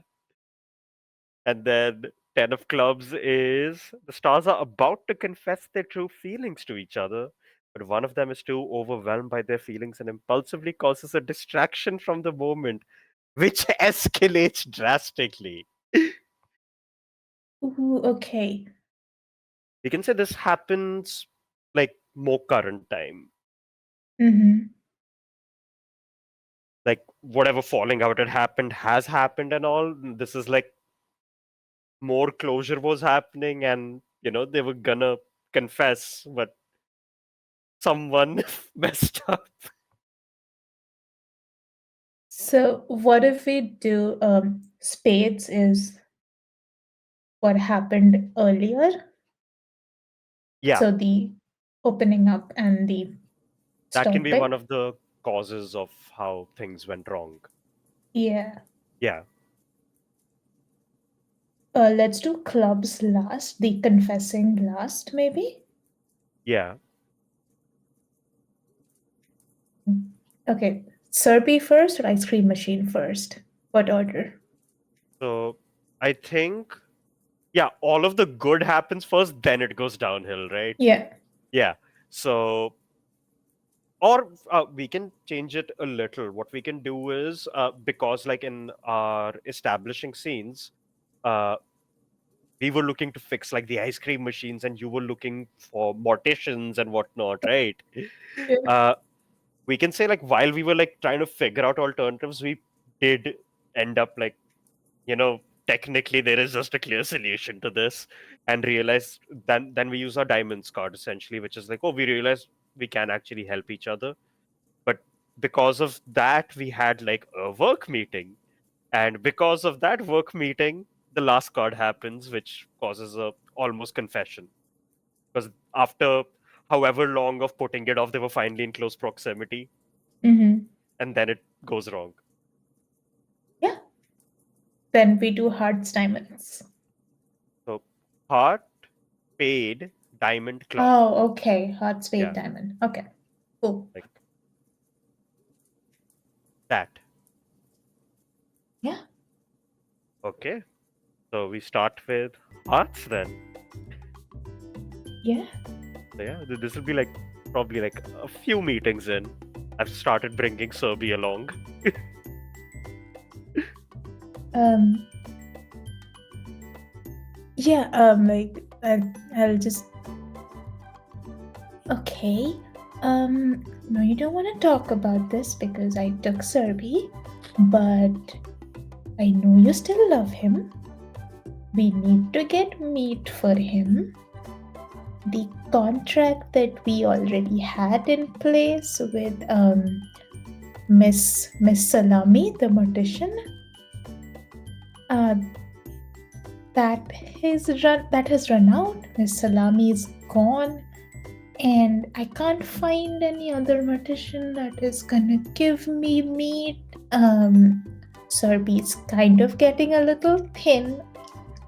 And then 10 of clubs is the stars are about to confess their true feelings to each other, but one of them is too overwhelmed by their feelings and impulsively causes a distraction from the moment, which escalates drastically. Ooh, okay. We can say this happens like more current time. Mm-hmm. Like whatever falling out had happened has happened and all. This is like more closure was happening and they were gonna confess, but someone messed up. So what if we do spades is what happened earlier? Yeah, So the opening up and the that can be one stomping? of the causes of how things went wrong. Yeah. Yeah, Let's do clubs last, the confessing last, maybe? yeah. Okay. Serbi first or ice cream machine first? What order? So I think, yeah, all of the good happens first, then it goes downhill, right? Yeah. Yeah. So, or we can change it a little. What we can do is, because like in our establishing scenes, uh, we were looking to fix like the ice cream machines and you were looking for morticians and whatnot, right? Yeah. Uh, we can say like while we were like trying to figure out alternatives, we did end up like technically there is just a clear solution to this, and realize then we use our diamonds card essentially, which is like, oh, we realized we can actually help each other. But because of that, we had like a work meeting, and because of that work meeting, the last card happens, which causes a almost confession. Because after however long of putting it off, they were finally in close proximity, Mm-hmm. and then it goes wrong. Yeah. Then we do hearts, diamonds. So heart, paid, diamond, club. Oh, okay. Heart, spade, Yeah. diamond. Okay. Cool. Like that. Yeah. Okay. So we start with hearts then. Yeah. So yeah, this will be like probably like a few meetings in. I've started bringing Serbi along. Yeah, like I'll just okay. No, you don't want to talk about this because I took Serbi, but I know you still love him. We need to get meat for him. The contract that we already had in place with Miss Salami, the mortician, that has run out. Miss Salami is gone, and I can't find any other mortician that is gonna give me meat. Serbi's kind of getting a little thin.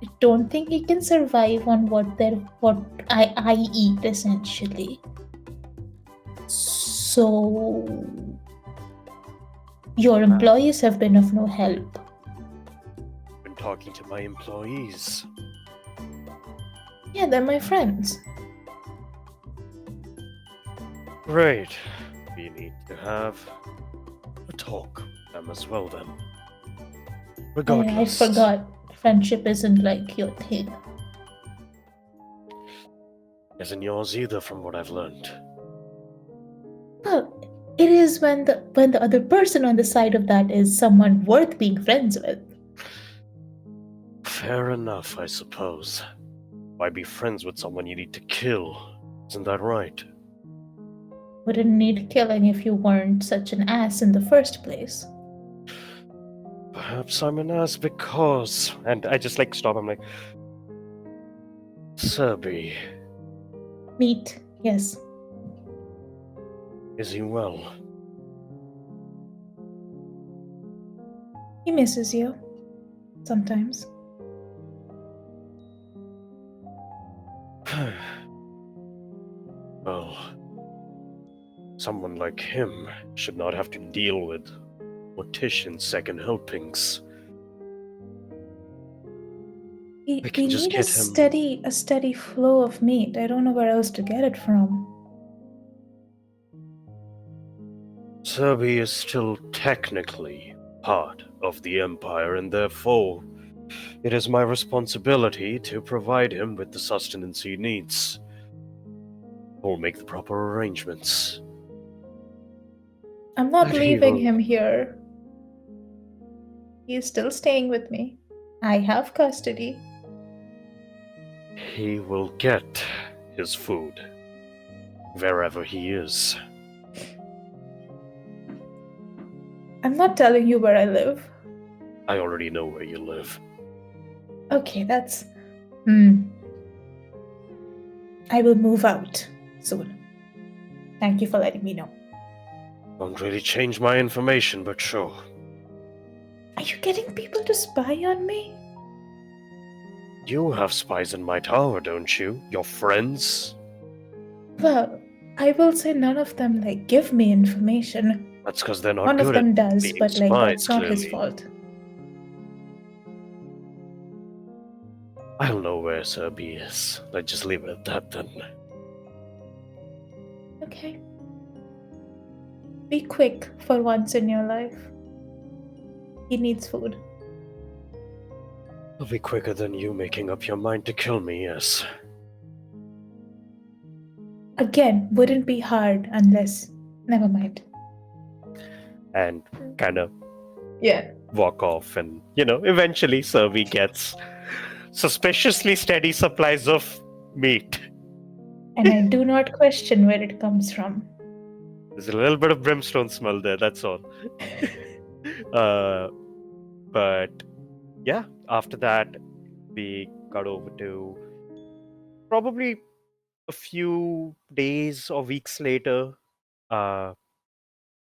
I don't think he can survive on what I eat essentially. So your employees have been of no help. Been talking to my employees. Yeah, they're my friends. Great. We need to have a talk with them as well then. Regardless. I forgot. Friendship isn't like your thing. Isn't yours either, from what I've learned. Well, it is when the other person on the side of that is someone worth being friends with. Fair enough, I suppose. Why be friends with someone you need to kill? Isn't that right? Wouldn't need killing if you weren't such an ass in the first place. Perhaps I'm an ass because... And I just like stop, I'm like... Serbi, Meat, yes. is he well? He misses you. Sometimes. Well, someone like him should not have to deal with mortician's second helpings. We can just need get a steady flow of meat. I don't know where else to get it from. Serbi is still technically part of the Empire, and therefore it is my responsibility to provide him with the sustenance he needs. Or make the proper arrangements. I'm not But he leaving will- him here. He is still staying with me. I have custody. He will get his food wherever he is. I'm not telling you where I live. I already know where you live. Okay, that's... I will move out soon. Thank you for letting me know. Won't really change my information, but sure. Are you getting people to spy on me? You have spies in my tower, don't you? Your friends? Well, I will say none of them, give me information. That's because they're not One good of them at does, being but, spies, that's not his clearly. fault. I'll know where Serbi is. Let's just leave it at that then. Okay. Be quick for once in your life. He needs food. It'll be quicker than you making up your mind to kill me, yes. Again, wouldn't be hard unless... Never mind. And kind of Yeah. walk off, and eventually Survey gets suspiciously steady supplies of meat. And I do not question where it comes from. There's a little bit of brimstone smell there, that's all. But yeah, after that, we got over to probably a few days or weeks later,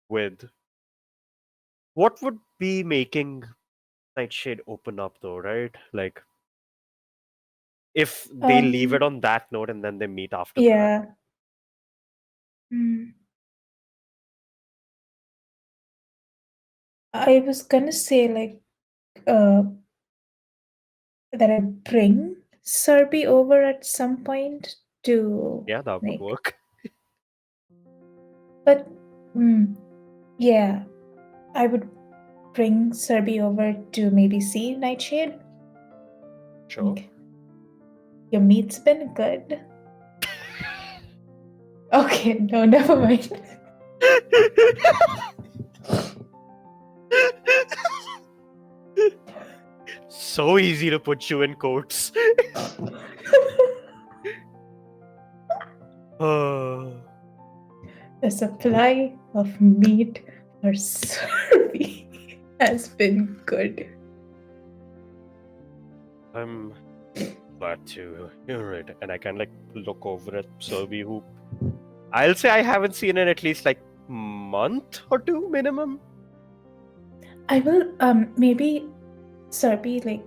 with what would be making Nightshade open up, though, right? Like, if they leave it on that note and then they meet after that. Yeah. I was gonna say like that I bring Serbi over at some point to Yeah, that would work. But yeah, I would bring Serbi over to maybe see Nightshade. Sure. Like, your meat's been good. Okay, no, never mind. So easy to put you in quotes. The supply of meat for Serbi has been good. I'm glad to hear it. And I can look over at Serbi, who I'll say I haven't seen in at least month or two minimum. I will maybe Serbi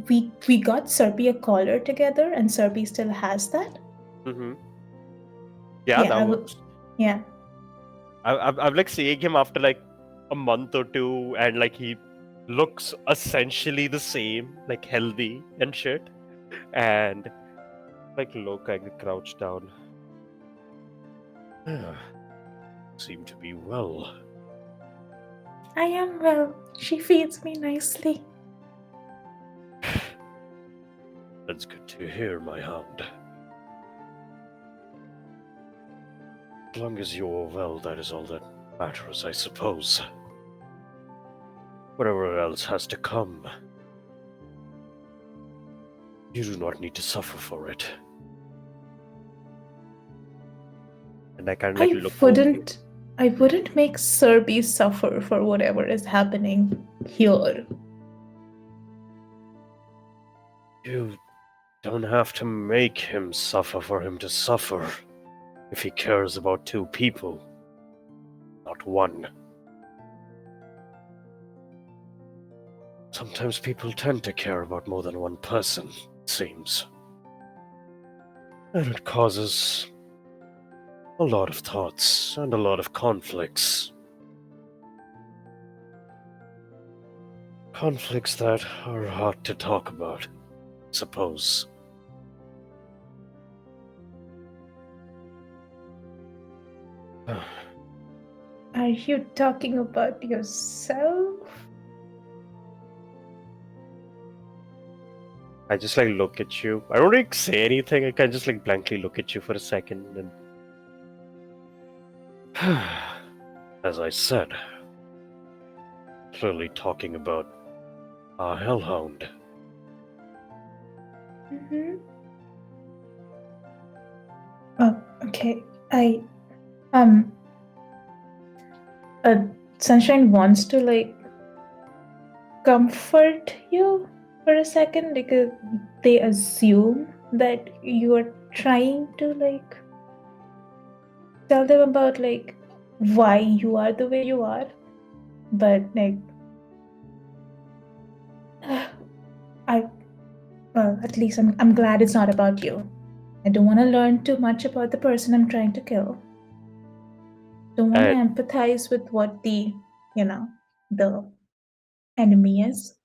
we got Serbi a collar together and Serbi still has that. Mm-hmm. Yeah, that works. Yeah. I'm seeing him after a month or two, and he looks essentially the same, healthy and shit. And look, I crouch down. Seem to be well. I am well. She feeds me nicely. That's good to hear, my hound. As long as you are well, that is all that matters, I suppose. Whatever else has to come, you do not need to suffer for it. And I kind of look wouldn't. I wouldn't make Serbi suffer for whatever is happening here. You don't have to make him suffer for him to suffer. If he cares about two people, not one. Sometimes people tend to care about more than one person, it seems. And it causes a lot of thoughts and a lot of conflicts. Conflicts that are hard to talk about, I suppose. Are you talking about yourself? I just look at you. I don't really say anything. I can just blankly look at you for a second and as I said, clearly talking about our hellhound. Mm-hmm. Oh, okay. Sunshine wants to comfort you for a second because they assume that you are trying to tell them about why you are the way you are, but at least I'm glad it's not about you. I don't want to learn too much about the person I'm trying to kill. Don't want to empathize with what the enemy is.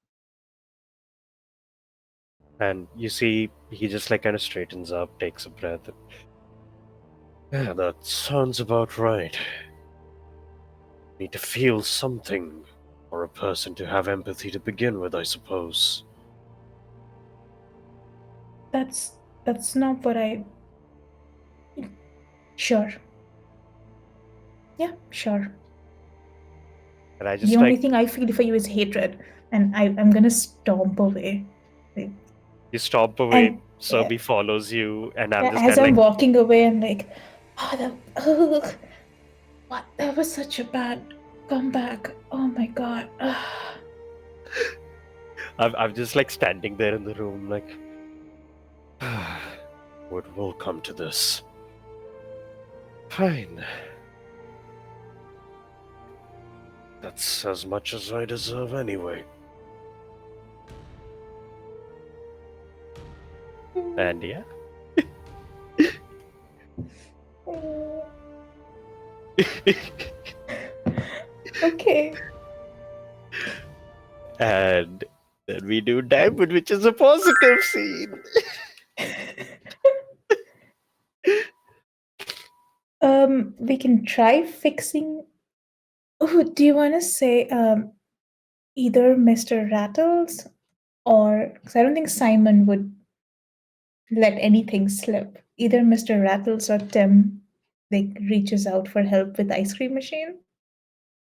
And you see, he just kind of straightens up, takes a breath. Yeah, that sounds about right. Need to feel something for a person to have empathy to begin with, I suppose. That's not what I... Sure. Yeah, sure. And I just The only like thing I feel for you is hatred, and I'm gonna stomp away. Like, you stomp away. and Serby follows you, and I'm just as kind of I'm like, walking away, I'm like, what? That was such a bad comeback. Oh my god. I'm just like standing there in the room, like, what will come to this? Fine. That's as much as I deserve anyway. And yeah. Okay. And then we do Diamond, which is a positive scene. We can try fixing. Oh, do you want to say either Mr. Rattles or, because I don't think Simon would let anything slip. Either Mr. Rattles or Tim like reaches out for help with the ice cream machine.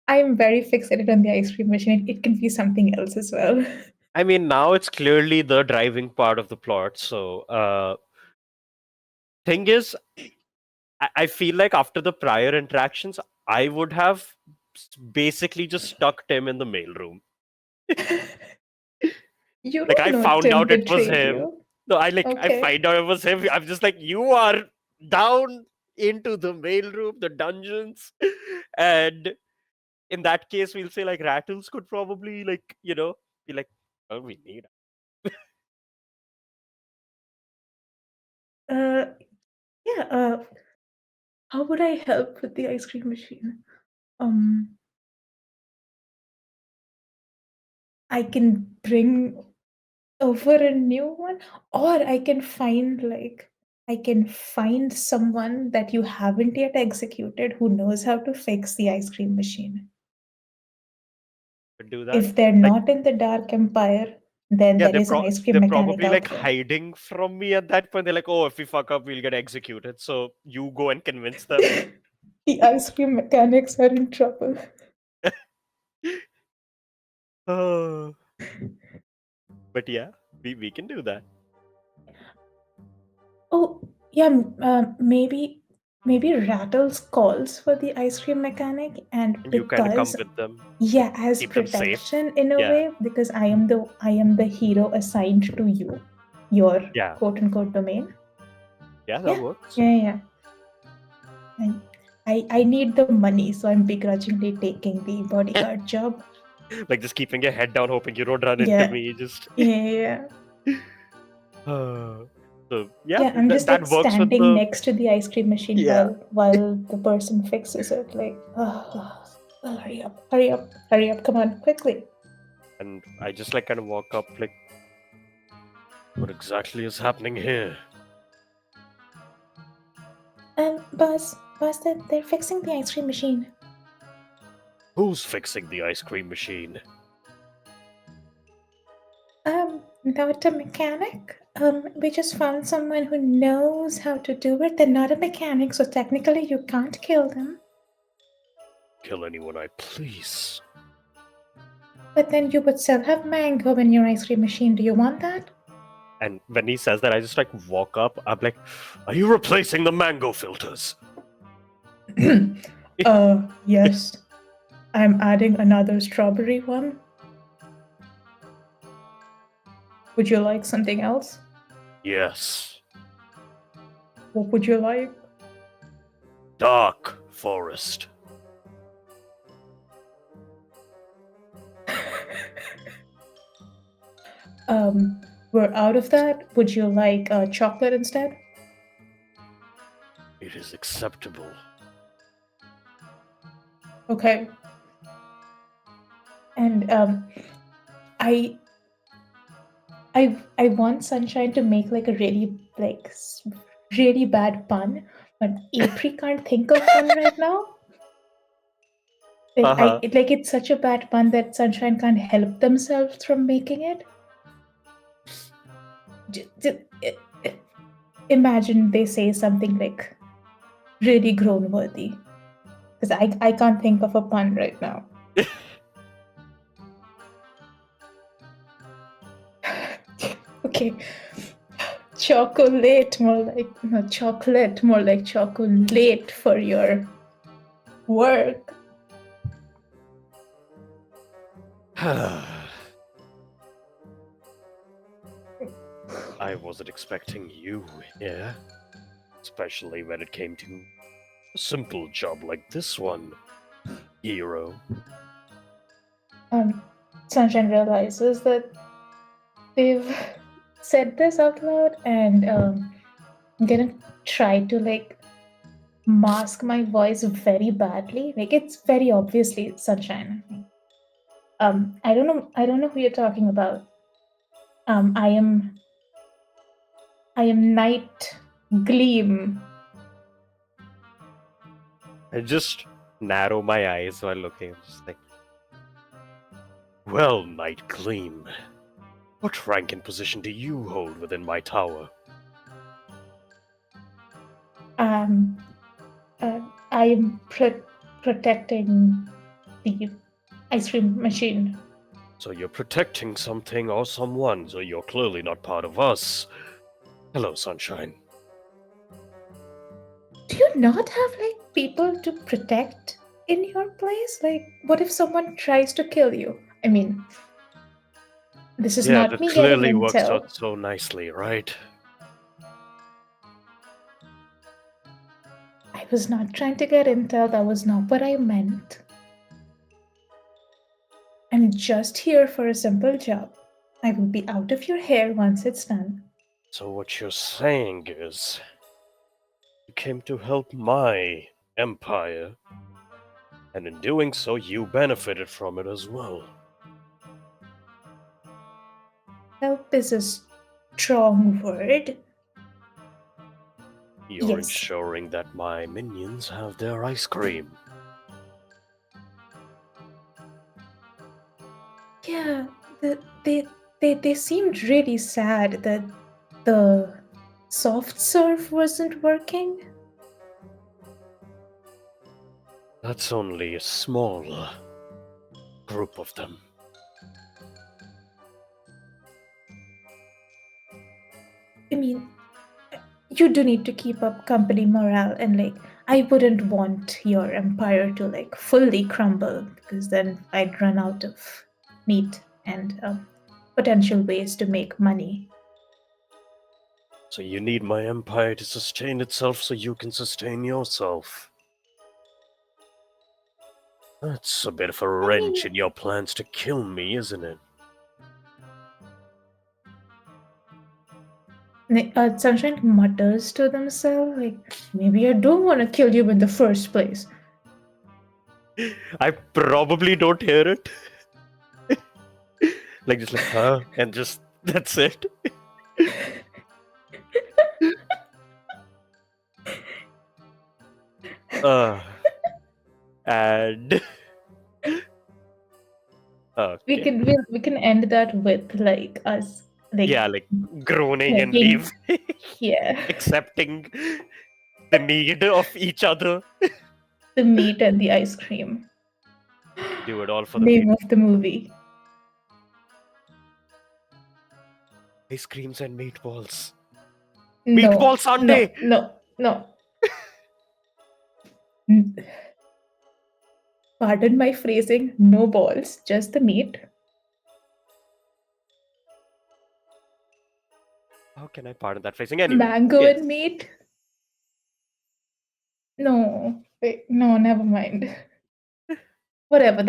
I am very fixated on the ice cream machine. It can be something else as well. I mean, now it's clearly the driving part of the plot. So, thing is, I feel like after the prior interactions, I would have basically just stuck Tim in the mailroom. You Like, don't I know found Tim out it was betrayed him. you. No, I Okay. find out it was him. I'm just like, you are down into the mailroom, the dungeons, and in that case, we'll say like Rattles could probably be like, oh, we need. Yeah, how would I help with the ice cream machine? Um, I can bring over a new one, or I can find someone that you haven't yet executed who knows how to fix the ice cream machine. Could do that. If they're Like, not in the Dark Empire, then yeah, there is an ice cream they're mechanic probably out like there. hiding from me at that point. They're like, oh, if we fuck up, we'll get executed. So you go and convince them. The ice cream mechanics are in trouble. Oh. But yeah, we can do that. Oh, yeah, maybe Rattles calls for the ice cream mechanic, and You kind of come because with them. yeah, as keep them safe. protection in a Yeah. way, because I am the hero assigned to you, your Yeah. quote unquote domain. Yeah, that works. Yeah. And I need the money, so I'm begrudgingly taking the bodyguard job. Like just keeping your head down, hoping you don't run Yeah. into me. Just Yeah. so yeah, Yeah, I'm just that like works with standing the. next to the ice cream machine Yeah. while the person fixes it. Like, hurry up, come on, quickly. And I just like kind of walk up, like, what exactly is happening here? Boss, they're fixing the ice cream machine. Who's fixing the ice cream machine? Not a mechanic. We just found someone who knows how to do it. They're not a mechanic, so technically you can't kill them. Kill anyone I please. But then you would still have mango in your ice cream machine. Do you want that? And when he says that, I just like walk up. I'm like, are you replacing the mango filters? Yes. I'm adding another strawberry one. Would you like something else? Yes. What would you like? Dark forest. We're out of that. Would you like chocolate instead? It is acceptable. Okay. And I want Sunshine to make like a really bad pun, but Apri can't think of one right now. It's such a bad pun that Sunshine can't help themselves from making it. Imagine they say something like really groan worthy, because I can't think of a pun right now. Okay. Chocolate, more like not chocolate, more like chocolate for your work. I wasn't expecting you here, especially when it came to a simple job like this one, hero. Sunshine realizes that they've said this out loud, and I'm gonna try to like mask my voice very badly. Like it's very obviously Sunshine. I don't know who you're talking about. I am Night Gleam. I just narrow my eyes while looking. I'm just like, well, Night Gleam, what rank and position do you hold within my tower? I am protecting the ice cream machine. So you're protecting something or someone, so you're clearly not part of us. Hello, Sunshine. Do you not have like people to protect in your place? Like, what if someone tries to kill you? I mean, this is Yeah, not that me getting clearly works intel. out so nicely, right? I was not trying to get intel. That was not what I meant. I'm just here for a simple job. I will be out of your hair once it's done. So what you're saying is, you came to help my empire, and in doing so, you benefited from it as well. Help is a strong word. You're Yes. ensuring that my minions have their ice cream. Yeah, they seemed really sad that the soft serve wasn't working. That's only a small group of them. I mean, you do need to keep up company morale, and like, I wouldn't want your empire to like fully crumble because then I'd run out of meat and potential ways to make money. So you need my empire to sustain itself so you can sustain yourself. That's a bit of a wrench in your plans to kill me, isn't it? Sunshine mutters to themselves, like, maybe I don't want to kill you in the first place. I probably don't hear it. Like, just like, huh? And just, that's it. And okay. We can end that with like us like Yeah, like groaning and begging. leave, Yeah, accepting the need of each other. the meat and the ice cream. Do it all for the Name meat. of the movie. Ice creams and meatballs. No, Meatball Sunday. No. Pardon my phrasing. No balls, just the meat. How can I pardon that phrasing anyway? Mango Yes. and meat. No, wait, no, never mind. Whatever.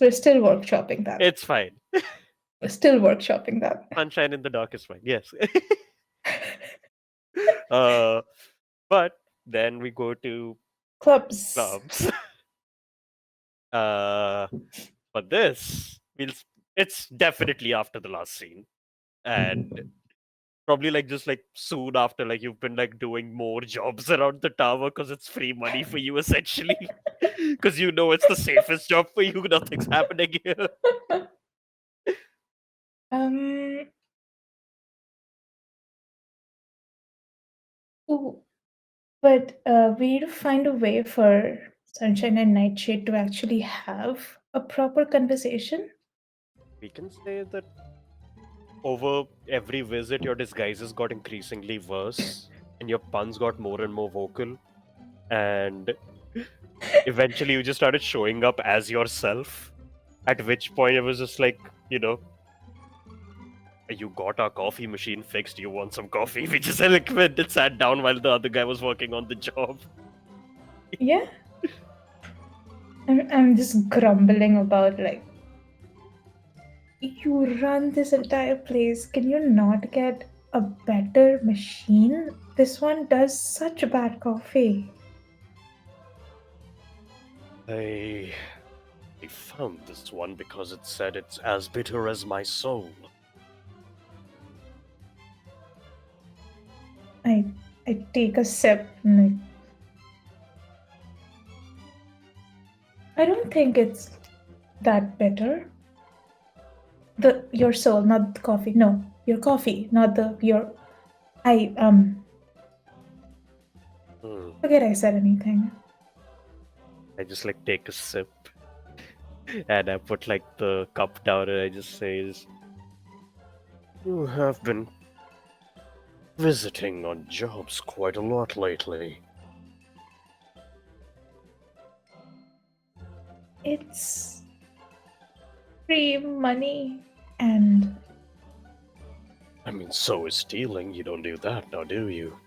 We're still workshopping that. It's fine. We're still workshopping that. Sunshine in the dark is fine. Yes. But then we go to Clubs. But this it's definitely after the last scene, and probably like just like soon after, like you've been like doing more jobs around the tower because it's free money for you essentially, because you know it's the safest job for you. Nothing's happening here. Ooh, but we need to find a way for Sunshine and Nightshade to actually have a proper conversation. We can say that over every visit, your disguises got increasingly worse, and your puns got more and more vocal, and eventually you just started showing up as yourself. At which point it was just like, you got our coffee machine fixed. You want some coffee? We just liquid and sat down while the other guy was working on the job. Yeah. I'm just grumbling about like, you run this entire place. Can you not get a better machine? This one does such bad coffee. I found this one because it said it's as bitter as my soul. I take a sip and like, I don't think it's that bitter. Your soul, not the coffee. No, your coffee, not your. Forget I said anything. I just like take a sip, and I put like the cup down, and I just say, "You have been visiting on jobs quite a lot lately." It's free money and. I mean, so is stealing. You don't do that now, do you?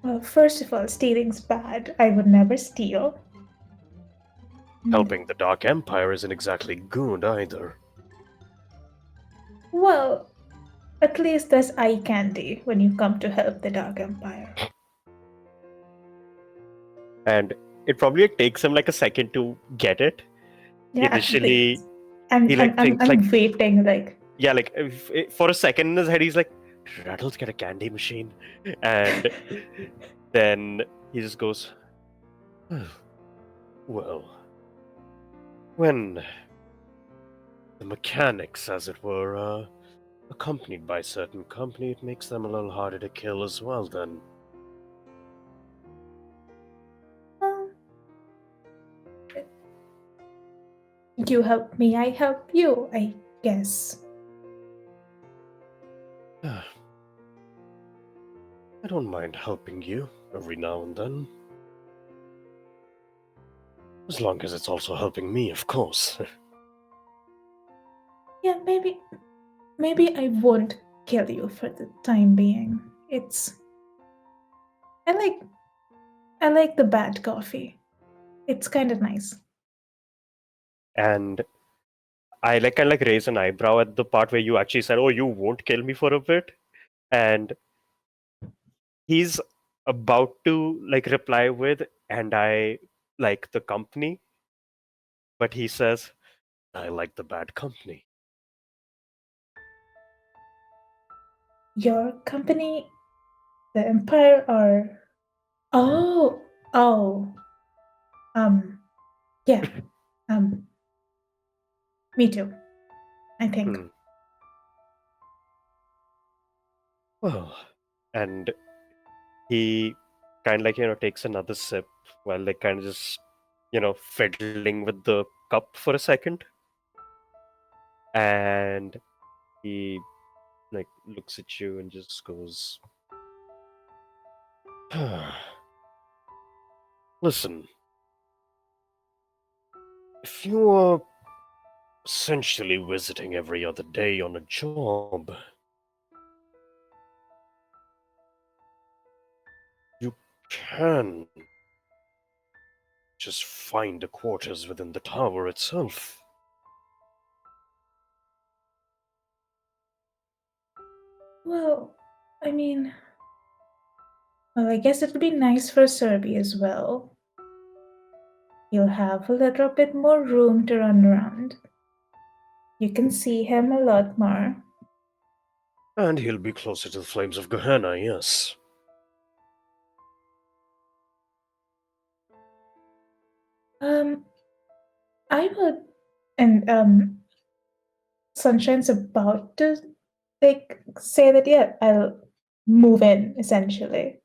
Well, first of all, stealing's bad. I would never steal. Helping the Dark Empire isn't exactly good either. Well, at least there's eye candy when you come to help the Dark Empire. And it probably takes him like a second to get it. Yeah, Initially, I'm thinks waiting like. Yeah, like for a second in his head, he's like, "Did Rattles get a candy machine?" And then he just goes, "Well, when the mechanics, as it were, are accompanied by a certain company, it makes them a little harder to kill as well, then." You help me, I help you, I guess. I don't mind helping you every now and then. As long as it's also helping me, of course. Yeah, maybe I won't kill you for the time being. I like the bad coffee. It's kind of nice. And I kind of raise an eyebrow at the part where you actually said, "Oh, you won't kill me for a bit," and he's about to reply with, "And I like the company," but he says, "I like the bad company." Your company, the Empire, or oh, yeah, me too. I think. Well, and he kind of takes another sip while kind of just fiddling with the cup for a second, and he looks at you and just goes, "Listen, if you are essentially visiting every other day on a job, you can just find the quarters within the tower itself." Well, I mean, I guess it would be nice for Serby as well. You'll have a little bit more room to run around. You can see him a lot more. And he'll be closer to the flames of Gehenna, yes. I would, and Sunshine's about to say that, yeah, I'll move in essentially.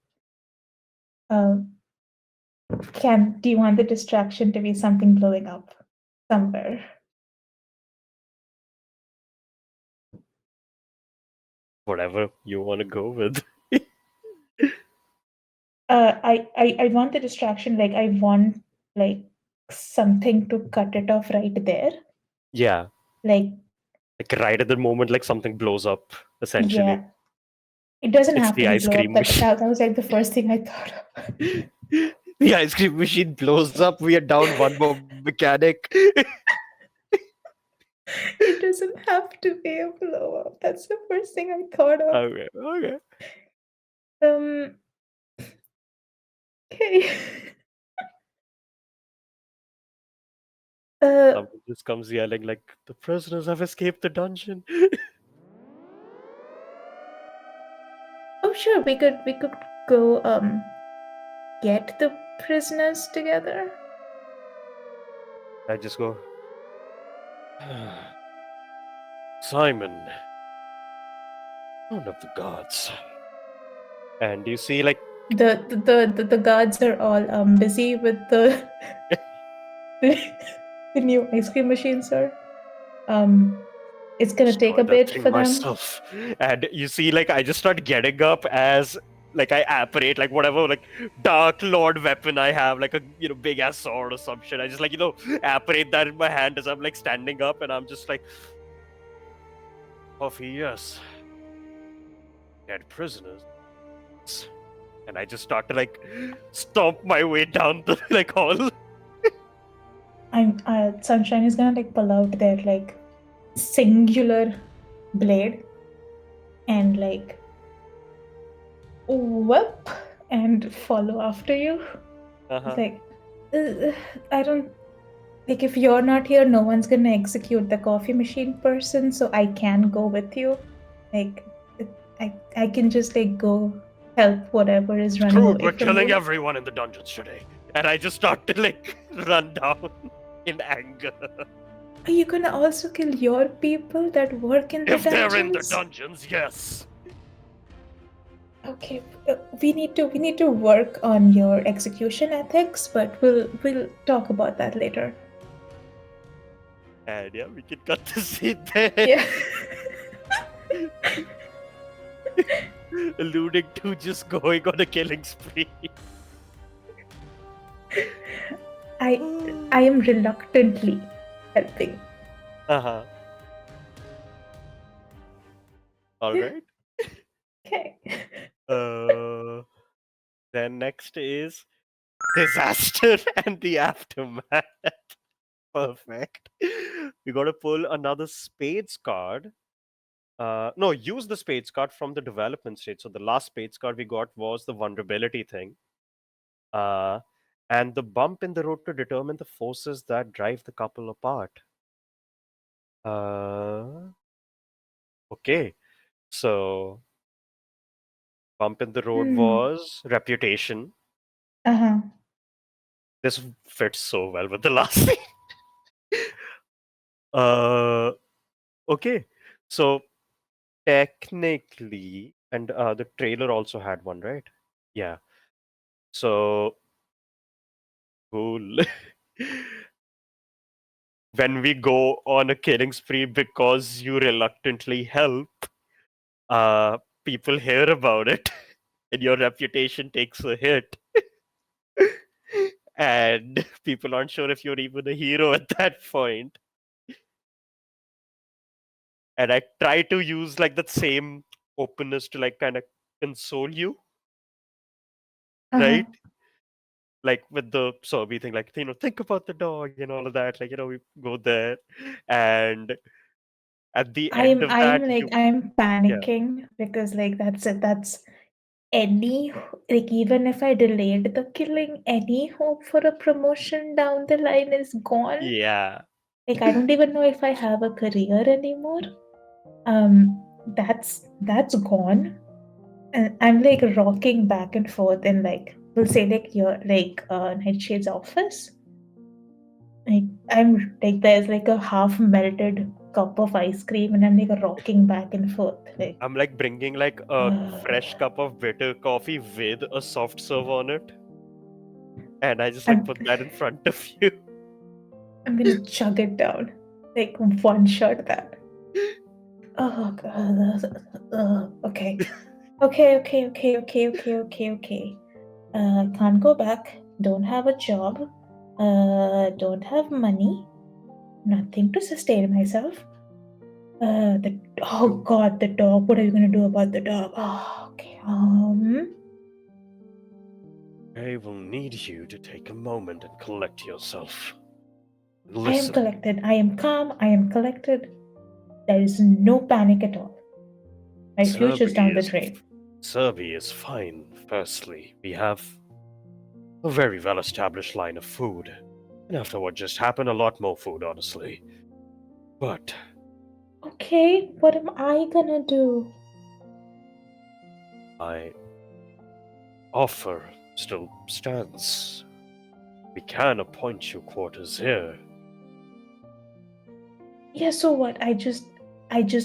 Do you want the distraction to be something blowing up somewhere? Whatever you want to go with. I want the distraction. Like I want like something to cut it off right there. Yeah. Like Like right at the moment, like something blows up, essentially. yeah, it doesn't It's have the to be ice blow up. cream That, machine. that that was like the first thing I thought of. The ice cream machine blows up. We are down one more mechanic. It doesn't have to be a blow up. That's the first thing I thought of. Okay. Okay. Um. Okay. Someone just comes yelling like, "The prisoners have escaped the dungeon." Oh sure, we could go get the prisoners together. I just go, Simon, son of the gods. And you see, like, The guards are all busy with the the new ice cream machine, sir. It's gonna take a destroy that bit thing for them. myself. And you see, like, I just start getting up as, like, I apparate, like, whatever, like, Dark Lord weapon I have, like a, big ass sword or some shit. I just, like, apparate that in my hand as I'm, like, standing up, and I'm just like, Coffee, yes. Dead prisoners. And I just start to, like, stomp my way down the, like, hall. Sunshine is gonna like pull out their like singular blade and like whoop and follow after you. It's like I don't like if you're not here, no one's gonna execute the coffee machine person, so I can go with you. Like I can just like go help whatever is running Screwed, away we're from killing you. everyone in the dungeons today. And I just start to, like, run down in anger. Are you gonna also kill your people that work in the If dungeons? they're in the dungeons, yes. Okay, we need to work on your execution ethics, but we'll talk about that later. And yeah, we can cut the scene there. Yeah. Alluding to just going on a killing spree. I am reluctantly helping. Uh-huh. Alright. Okay. Then next is disaster and the aftermath. Perfect. We gotta pull another spades card. No, use the spades card from the development stage. So the last spades card we got was the vulnerability thing. And the bump in the road to determine the forces that drive the couple apart. Okay. So bump in the road was reputation. Uh-huh. This fits so well with the last thing. Okay. So technically, and the trailer also had one, right? Yeah. So cool. When we go on a killing spree because you reluctantly help, people hear about it, and your reputation takes a hit. And people aren't sure if you're even a hero at that point. And I try to use like that same openness to like kind of console you, right? Like with the Sobi thing, like think about the dog and all of that. Like we go there, and at the end of that, I'm yeah, panicking because like that's it. That's any like even if I delayed the killing, any hope for a promotion down the line is gone. yeah. Like I don't even know if I have a career anymore. That's gone. And I'm like rocking back and forth in like we'll say like your like Nightshade's office. Like I'm like there's like a half melted cup of ice cream and I'm like rocking back and forth. Like I'm like bringing like a fresh cup of bitter coffee with a soft serve on it, and I just like put that in front of you. I'm gonna chug it down. Like one shot that. Oh god. Okay. Okay. Can't go back. Don't have a job. Don't have money. Nothing to sustain myself. Oh god, the dog. What are you gonna do about the dog? Oh, okay. I will need you to take a moment and collect yourself. I am Listen, collected. I am calm. I am collected. There is no panic at all. My future's down the drain. Serbia is fine. Firstly, we have a very well-established line of food. And after what just happened, a lot more food, honestly. But Okay, what am I gonna do? my offer still stands. We can appoint you quarters here. Yeah, so what? I just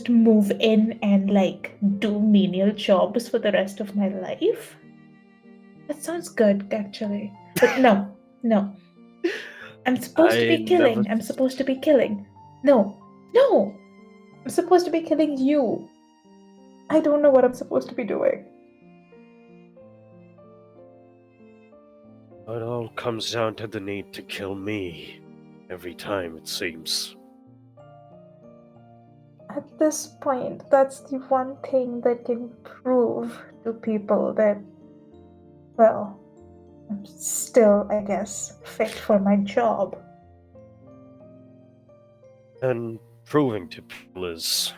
move in and like do menial jobs for the rest of my life? That sounds good, actually. But no. I'm supposed to be killing. I'm supposed to be killing. No. I'm supposed to be killing you. I don't know what I'm supposed to be doing. It all comes down to the need to kill me. Every time, it seems. At this point, that's the one thing that can prove to people that, well, I'm still, I guess, fit for my job. And proving to people is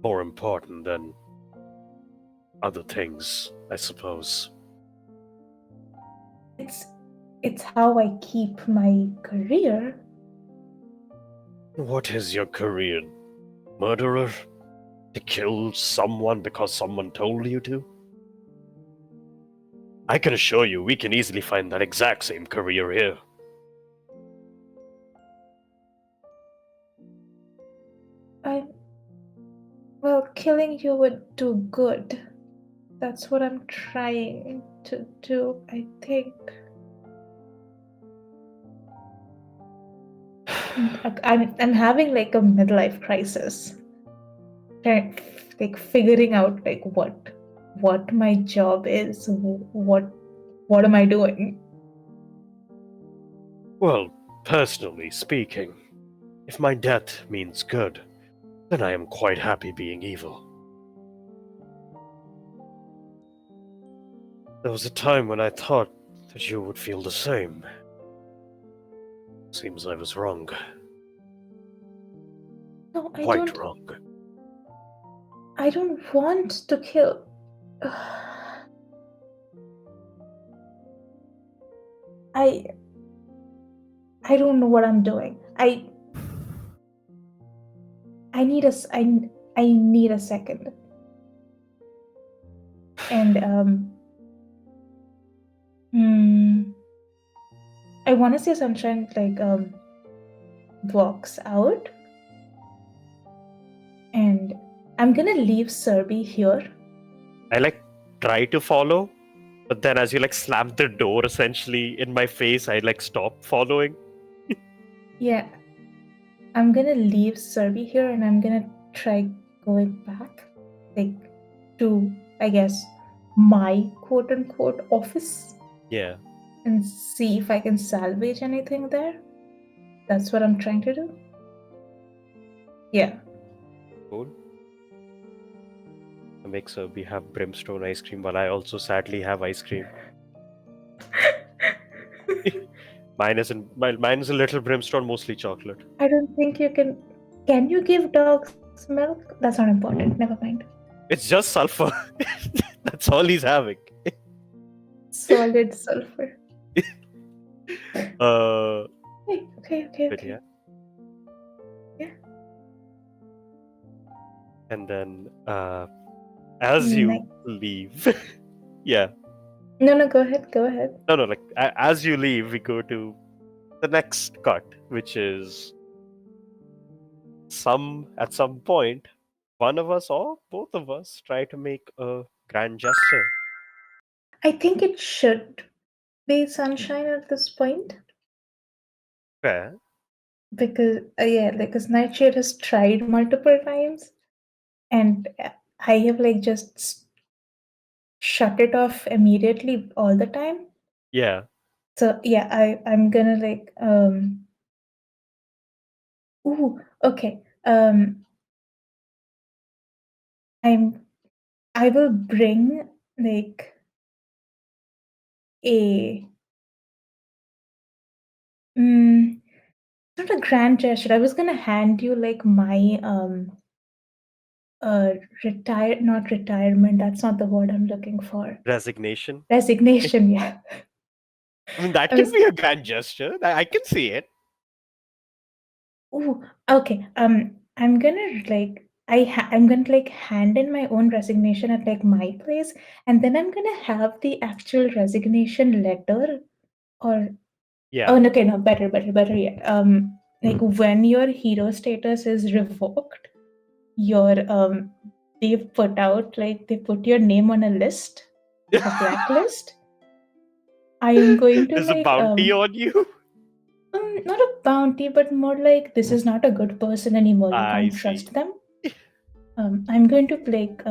more important than other things, I suppose. It's how I keep my career. What is your career? Murderer? To kill someone because someone told you to? I can assure you, we can easily find that exact same career here. Well, killing you would do good. That's what I'm trying to do, I think. I'm having like a midlife crisis. Like figuring out like what my job is. What am I doing? Well, personally speaking, if my death means good, then I am quite happy being evil. There was a time when I thought that you would feel the same. Seems I was wrong. No, Quite wrong. I don't want to kill. I don't know what I'm doing. I need I need a second. And I want to say Sunshine like walks out, and I'm gonna leave Serby here. I try to follow, but then as you slam the door essentially in my face, I stop following. Yeah, I'm gonna leave Serby here, and I'm gonna try going back, to I guess my quote unquote office. Yeah. And see if I can salvage anything there. That's what I'm trying to do. Yeah. Cool. Makes we have brimstone ice cream, but I also sadly have ice cream. Mine is a little brimstone, mostly chocolate. I don't think you can. Can you give dogs milk? That's not important. Never mind. It's just sulfur. That's all he's having. Solid sulfur. Okay. But yeah. And then as you leave, yeah. No, go ahead. No, as you leave, we go to the next cut, which is at some point, one of us or both of us try to make a grand gesture. I think it should be Sunshine at this point. Fair. because Nightshade has tried multiple times, and I have like just shut it off immediately all the time. Yeah. So yeah, I'm gonna like ooh, okay. I will bring like a not a grand gesture. I was gonna hand you like my not retirement, that's not the word I'm looking for. Resignation. Resignation, yeah. I mean, that I can was be a grand gesture. I can see it. ooh, okay. I'm gonna like hand in my own resignation at like my place, and then I'm gonna have the actual resignation letter or Yeah. oh no, okay, no, better yet. Like when your hero status is revoked, your they put your name on a list, like a blacklist. I am going to There's a like bounty on you. not a bounty, but more like this is not a good person anymore. You I can't see. trust them. I'm going to like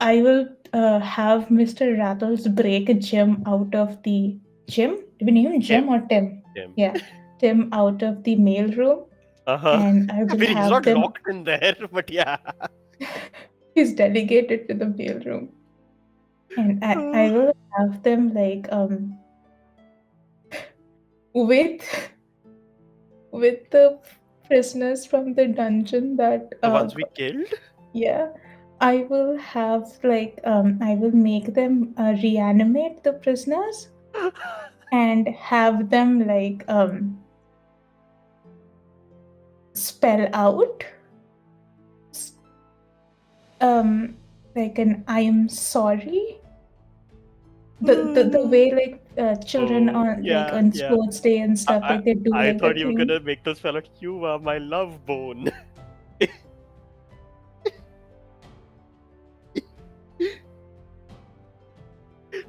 I will have Mr. Rattles break Jim out of the Jim. Do we name him Jim or Tim? Tim. Yeah, Tim out of the mail room, and I I will mean, he's have not them. locked in there, but yeah. He's delegated to the mail room, and I will have them like with with the prisoners from the dungeon that The ones we killed. yeah, I will have like I will make them reanimate the prisoners and have them like spell out like an I am sorry. The way like children on like Yeah, on yeah. sports day and stuff I, like they do I like the thought you were thing. gonna make those spell out. You are my love bone.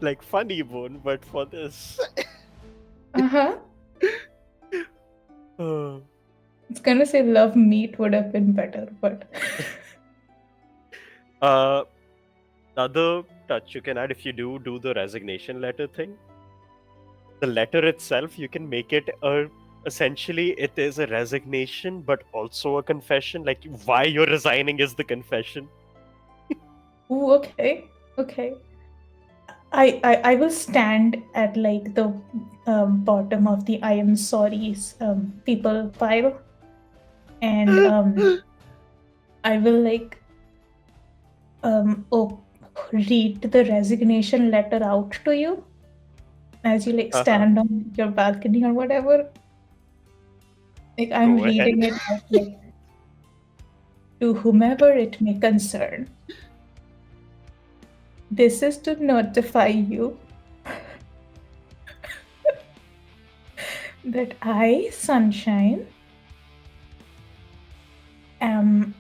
Like funny bone, but for this. Uh-huh. Uh, It's gonna say love meat would have been better, but the other touch you can add if you do the resignation letter thing. The letter itself, you can make it essentially it is a resignation, but also a confession. Like why you're resigning is the confession. ooh, okay. I will stand at like the bottom of the I am sorry's people pile, and I will like read the resignation letter out to you as you like stand on your balcony or whatever. Like I'm Go ahead. reading it out like to whomever it may concern. This is to notify you that I, Sunshine, am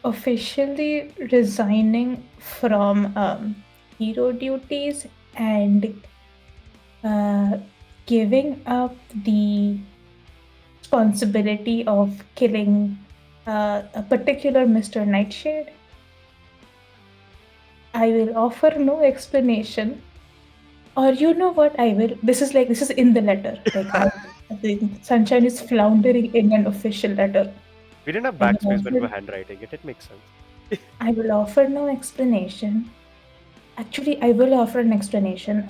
officially resigning from hero duties and giving up the responsibility of killing a particular Mr. Nightshade. I will offer no explanation. Or you know what I will? This is in the letter. Like I think Sunshine is floundering in an official letter. We didn't have I will backspace when we were offer- handwriting it. It makes sense. I will offer no explanation. Actually, I will offer an explanation.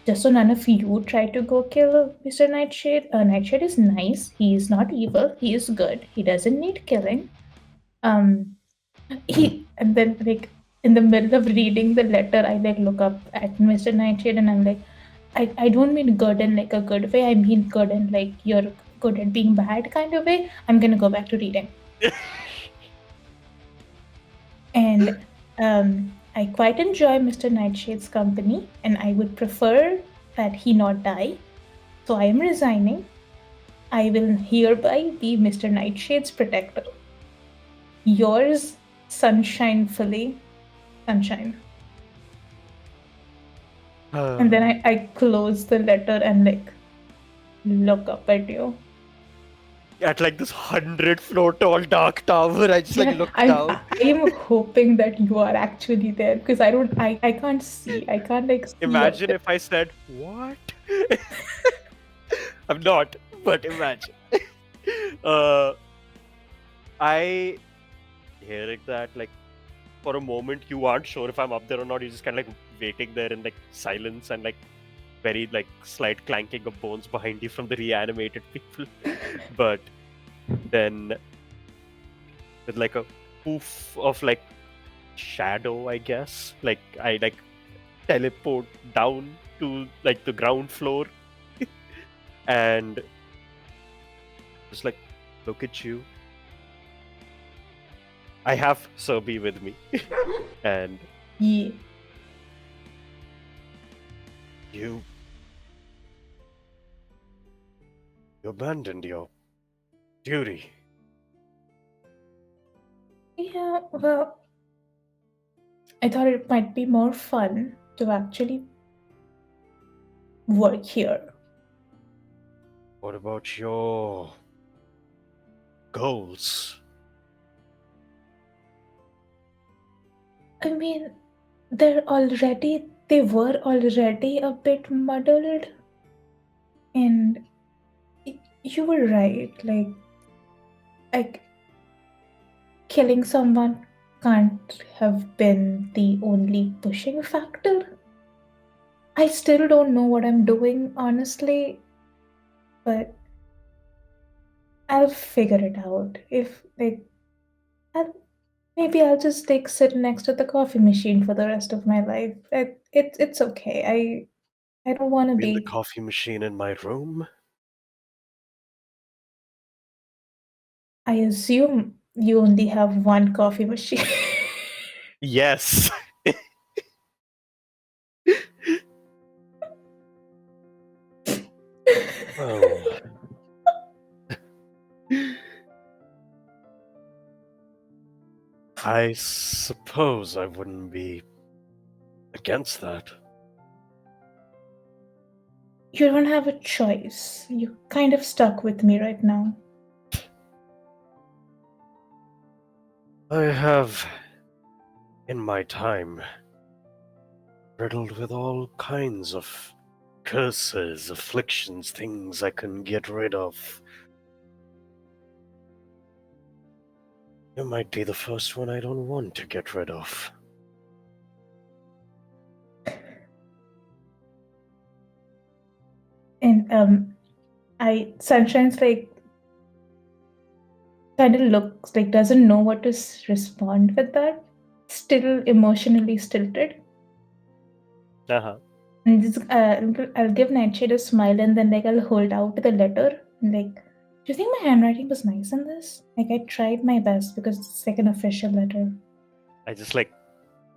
Just so none of you try to go kill Mr. Nightshade. Nightshade is nice. He is not evil. He is good. He doesn't need killing. He and then like in the middle of reading the letter, I like look up at Mr. Nightshade and I'm like, I don't mean good in like a good way. I mean good in like you're good at being bad kind of way. I'm gonna go back to reading. And I quite enjoy Mr. Nightshade's company, and I would prefer that he not die. So I am resigning. I will hereby be Mr. Nightshade's protector. Yours, Sunshinefully, Sunshine. And then I close the letter and like look up at you. At like this 100-floor tall dark tower, I just like look down. I'm hoping that you are actually there because I can't see. I can't like see up Imagine there. if I said, "What?" I'm not, but imagine. I hearing that, like, for a moment, you aren't sure if I'm up there or not. You're just kind of like waiting there in like silence and like very like slight clanking of bones behind you from the reanimated people. But then with like a poof of like shadow, I guess, like I like teleport down to like the ground floor and just like look at you. I have Serby with me, and Yeah. You abandoned your duty. Yeah, well, I thought it might be more fun to actually work here. What about your goals? I mean, they were already a bit muddled, and you were right. Like killing someone can't have been the only pushing factor. I still don't know what I'm doing, honestly, but I'll figure it out. If like, maybe I'll just like sit next to the coffee machine for the rest of my life. It's okay. I don't want to In the be. coffee machine in my room? I assume you only have one coffee machine. yes, Well, I suppose I wouldn't be against that. You don't have a choice. You're kind of stuck with me right now. I have, in my time, riddled with all kinds of curses, afflictions, things I couldn't get rid of. You might be the first one I don't want to get rid of. And Sunshine's like kind of looks like doesn't know what to respond with that. Still emotionally stilted. uh-huh. And just, I'll give Nightshade a smile and then like I'll hold out the letter and like, do you think my handwriting was nice in this? Like I tried my best because it's like an official letter. I just like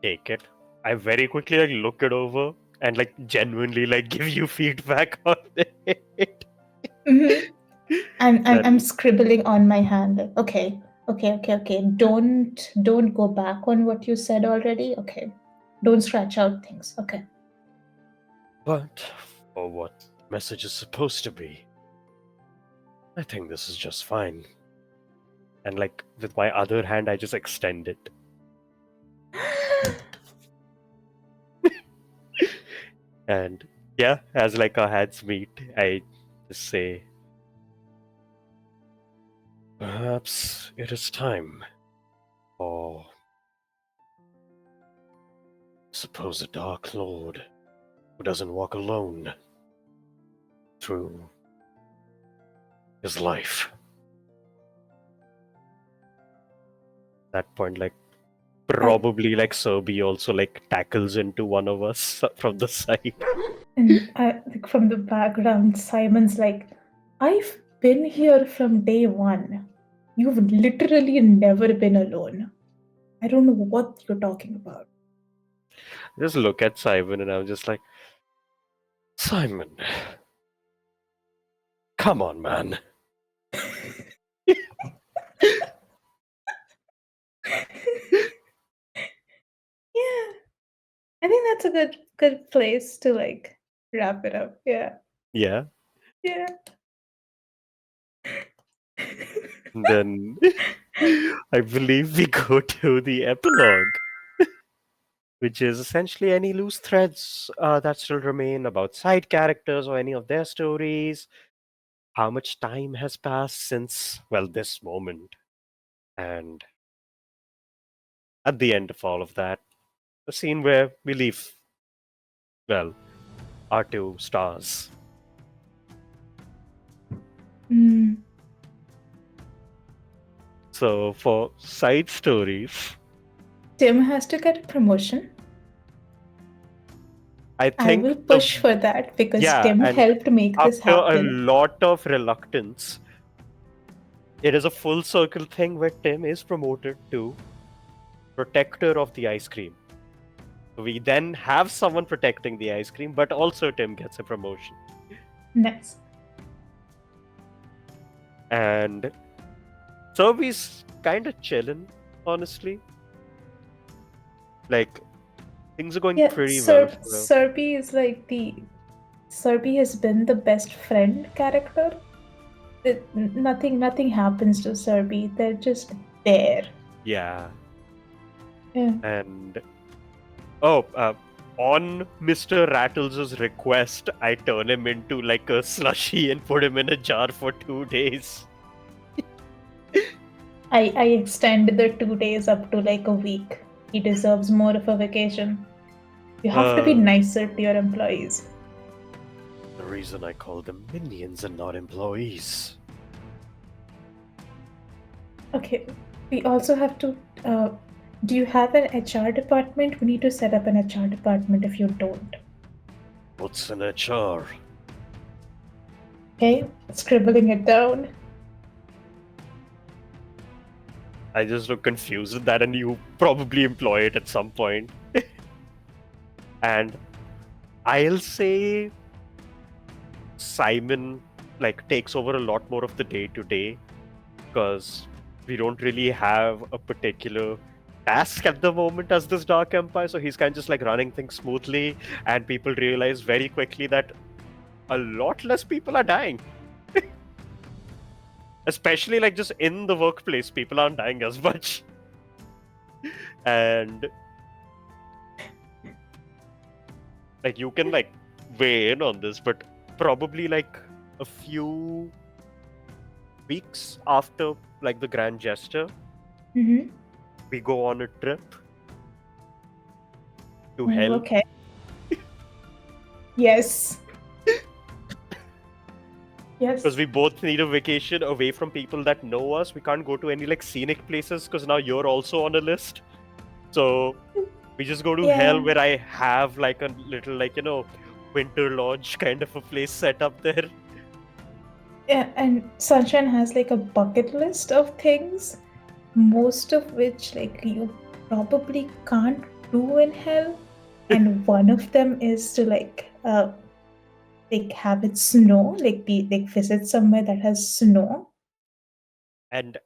take it. I very quickly like look it over and like genuinely like give you feedback on it. Mm-hmm. I'm Then scribbling on my hand. Like, okay. Don't go back on what you said already. Okay, don't scratch out things. Okay. But for what the message is supposed to be, I think this is just fine. and like with my other hand, I just extend it. And yeah, as like our hands meet, I just say, Perhaps it is time for, suppose, a Dark Lord who doesn't walk alone through his life. that point, like probably like Serby also like tackles into one of us from the side. And like from the background, Simon's like, I've been here from day one. You've literally never been alone. I don't know what you're talking about. Just look at Simon, and I'm just like, Simon, come on, man. Yeah, I think that's a good place to like wrap it up. Yeah. yeah. Yeah. Then I believe we go to the epilogue, which is essentially any loose threads that still remain about side characters or any of their stories. How much time has passed since, well, this moment. And at the end of all of that, the scene where we leave, well, our two stars. Mm. So for side stories, Tim has to get a promotion. I I think will push for that because Tim and helped make this after a happen. lot of reluctance, it is a full circle thing where Tim is promoted to protector of the ice cream. We then have someone protecting the ice cream, but also Tim gets a promotion. Nice. And Sophie's kind of chilling, honestly. Like, things are going Yeah, pretty well for her. Serbi is like Serbi has been the best friend character. Nothing happens to Serbi. They're just there. Yeah. Yeah. And on Mr. Rattles' request, I turn him into like a slushy and put him in a jar for 2 days. I extend the 2 days up to like a week. He deserves more of a vacation. You have to be nicer to your employees. The reason I call them minions and not employees. Okay, we also have to. Do you have an HR department? We need to set up an HR department if you don't. What's an HR? Okay, scribbling it down. I just look confused at that, and you probably employ it at some point. And I'll say Simon like takes over a lot more of the day-to-day because we don't really have a particular task at the moment as this Dark Empire, so he's kind of just like running things smoothly, and people realize very quickly that a lot less people are dying. Especially like just in the workplace, people aren't dying as much. And like you can like weigh in on this, but probably like a few weeks after like the grand gesture, Mm-hmm. we go on a trip to hell. Okay. Yes. Yes. Because we both need a vacation away from people that know us. We can't go to any like scenic places because now you're also on a list. So we just go to hell where I have like a little like, winter lodge kind of a place set up there. Yeah, and Sunshine has like a bucket list of things, most of which like you probably can't do in hell. And one of them is to like have it snow, like visit somewhere that has snow. And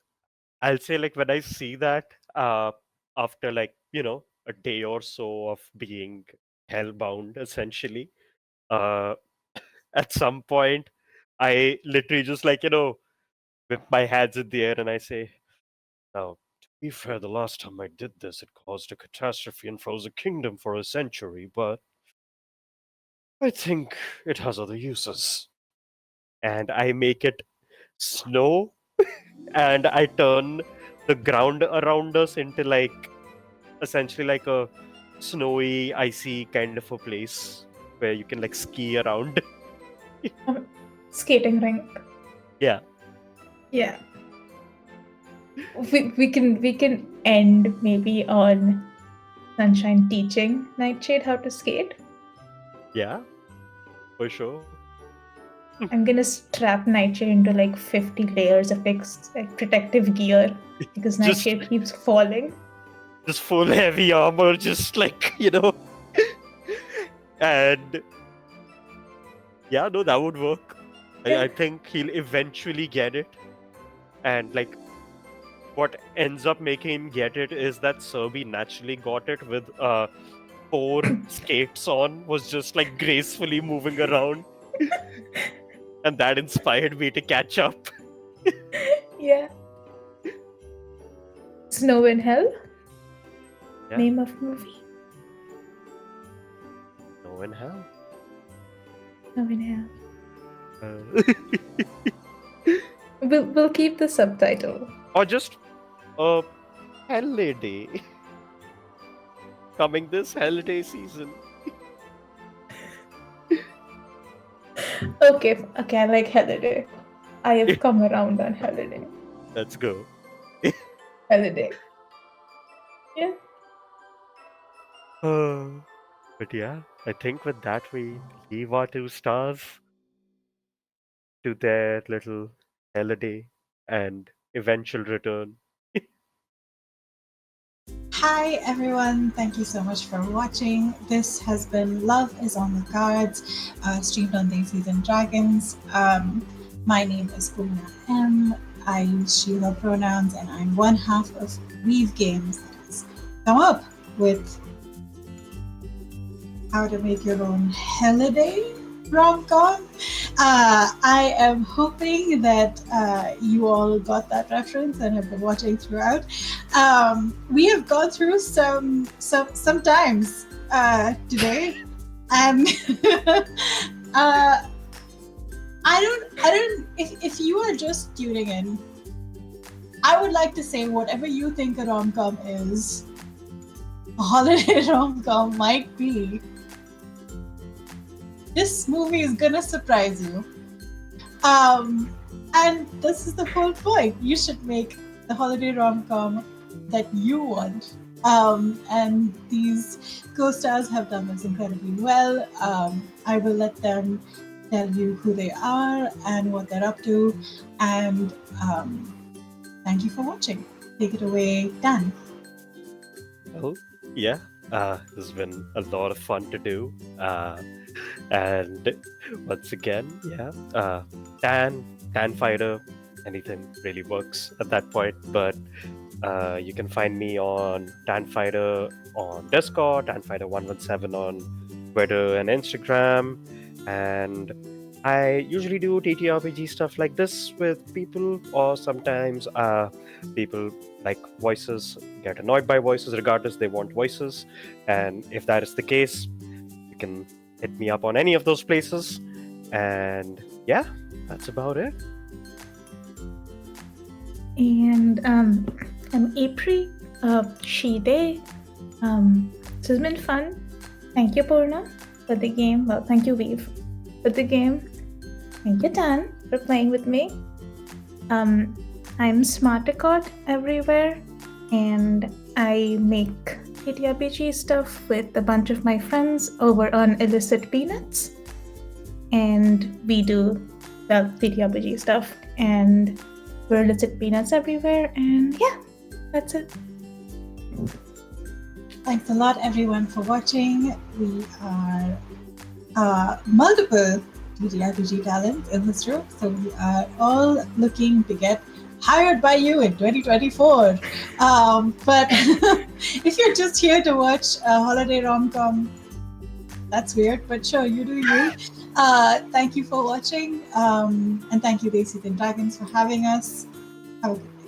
I'll say like when I see that after like, a day or so of being hellbound essentially, at some point I literally just like, whip my hands in the air and I say, now, to be fair, the last time I did this, it caused a catastrophe and froze a kingdom for a century, but I think it has other uses. And I make it snow, and I turn the ground around us into like essentially like a snowy, icy kind of a place where you can like ski around. Skating rink. Yeah. Yeah. We can end maybe on Sunshine teaching Nightshade how to skate. Yeah, for sure. I'm gonna strap Nightshade into like 50 layers of like protective gear because Nightshade keeps falling. Just full heavy armor, just like, and yeah, no, that would work. I think he'll eventually get it. And like what ends up making him get it is that Serbi naturally got it with 4 skates on, was just like gracefully moving around. And that inspired me to catch up. Yeah. Snow in Hell? Yeah. Name of movie? No in hell. Snow in Hell. Uh, We'll keep the subtitle. or just a Helliday. Coming this Helliday season. Okay, I like Helliday. I have come around on Helliday. Let's go. Helliday. Yeah. But yeah, I think with that we leave our 2 stars to their little holiday and eventual return. Hi everyone, thank you so much for watching. This has been Love is on the Cards, streamed on Daisies and Dragons. My name is Purna M. I use she, her pronouns, and I'm one half of Weave Games that has come up with how to make your own Helliday rom-com. I am hoping that you all got that reference and have been watching throughout. We have gone through some times today, and I don't. If you are just tuning in, I would like to say whatever you think a rom-com is, a holiday rom-com might be. This movie is gonna surprise you. And this is the whole point. You should make the holiday rom-com that you want. And these co-stars have done this incredibly well. I will let them tell you who they are and what they're up to. And thank you for watching. Take it away, Dan. Well, yeah, this has been a lot of fun to do. And once again, yeah, Tan Fighter, anything really works at that point. But you can find me on Tan Fighter on Discord, Tan Fighter 117 on Twitter and Instagram, and I usually do TTRPG stuff like this with people, or sometimes people like voices, get annoyed by voices regardless, they want voices. And if that is the case, you can hit me up on any of those places. And yeah, that's about it. And I'm Apri, she, they. This has been fun. Thank you, Purna, for the game. Well, thank you, Weave, for the game. Thank you, Tan, for playing with me. I'm Smarticot everywhere, and I make TTRPG stuff with a bunch of my friends over on Illicit Peanuts. And we do, well, TTRPG stuff, and we're Illicit Peanuts everywhere, and yeah, that's it. Thanks a lot, everyone, for watching. We are multiple TTRPG talents in this room, so we are all looking to get hired by you in 2024. But if you're just here to watch a holiday rom-com, that's weird, but sure, you do you. Thank you for watching, and thank you, Daisies and Dragons, for having us. Have a good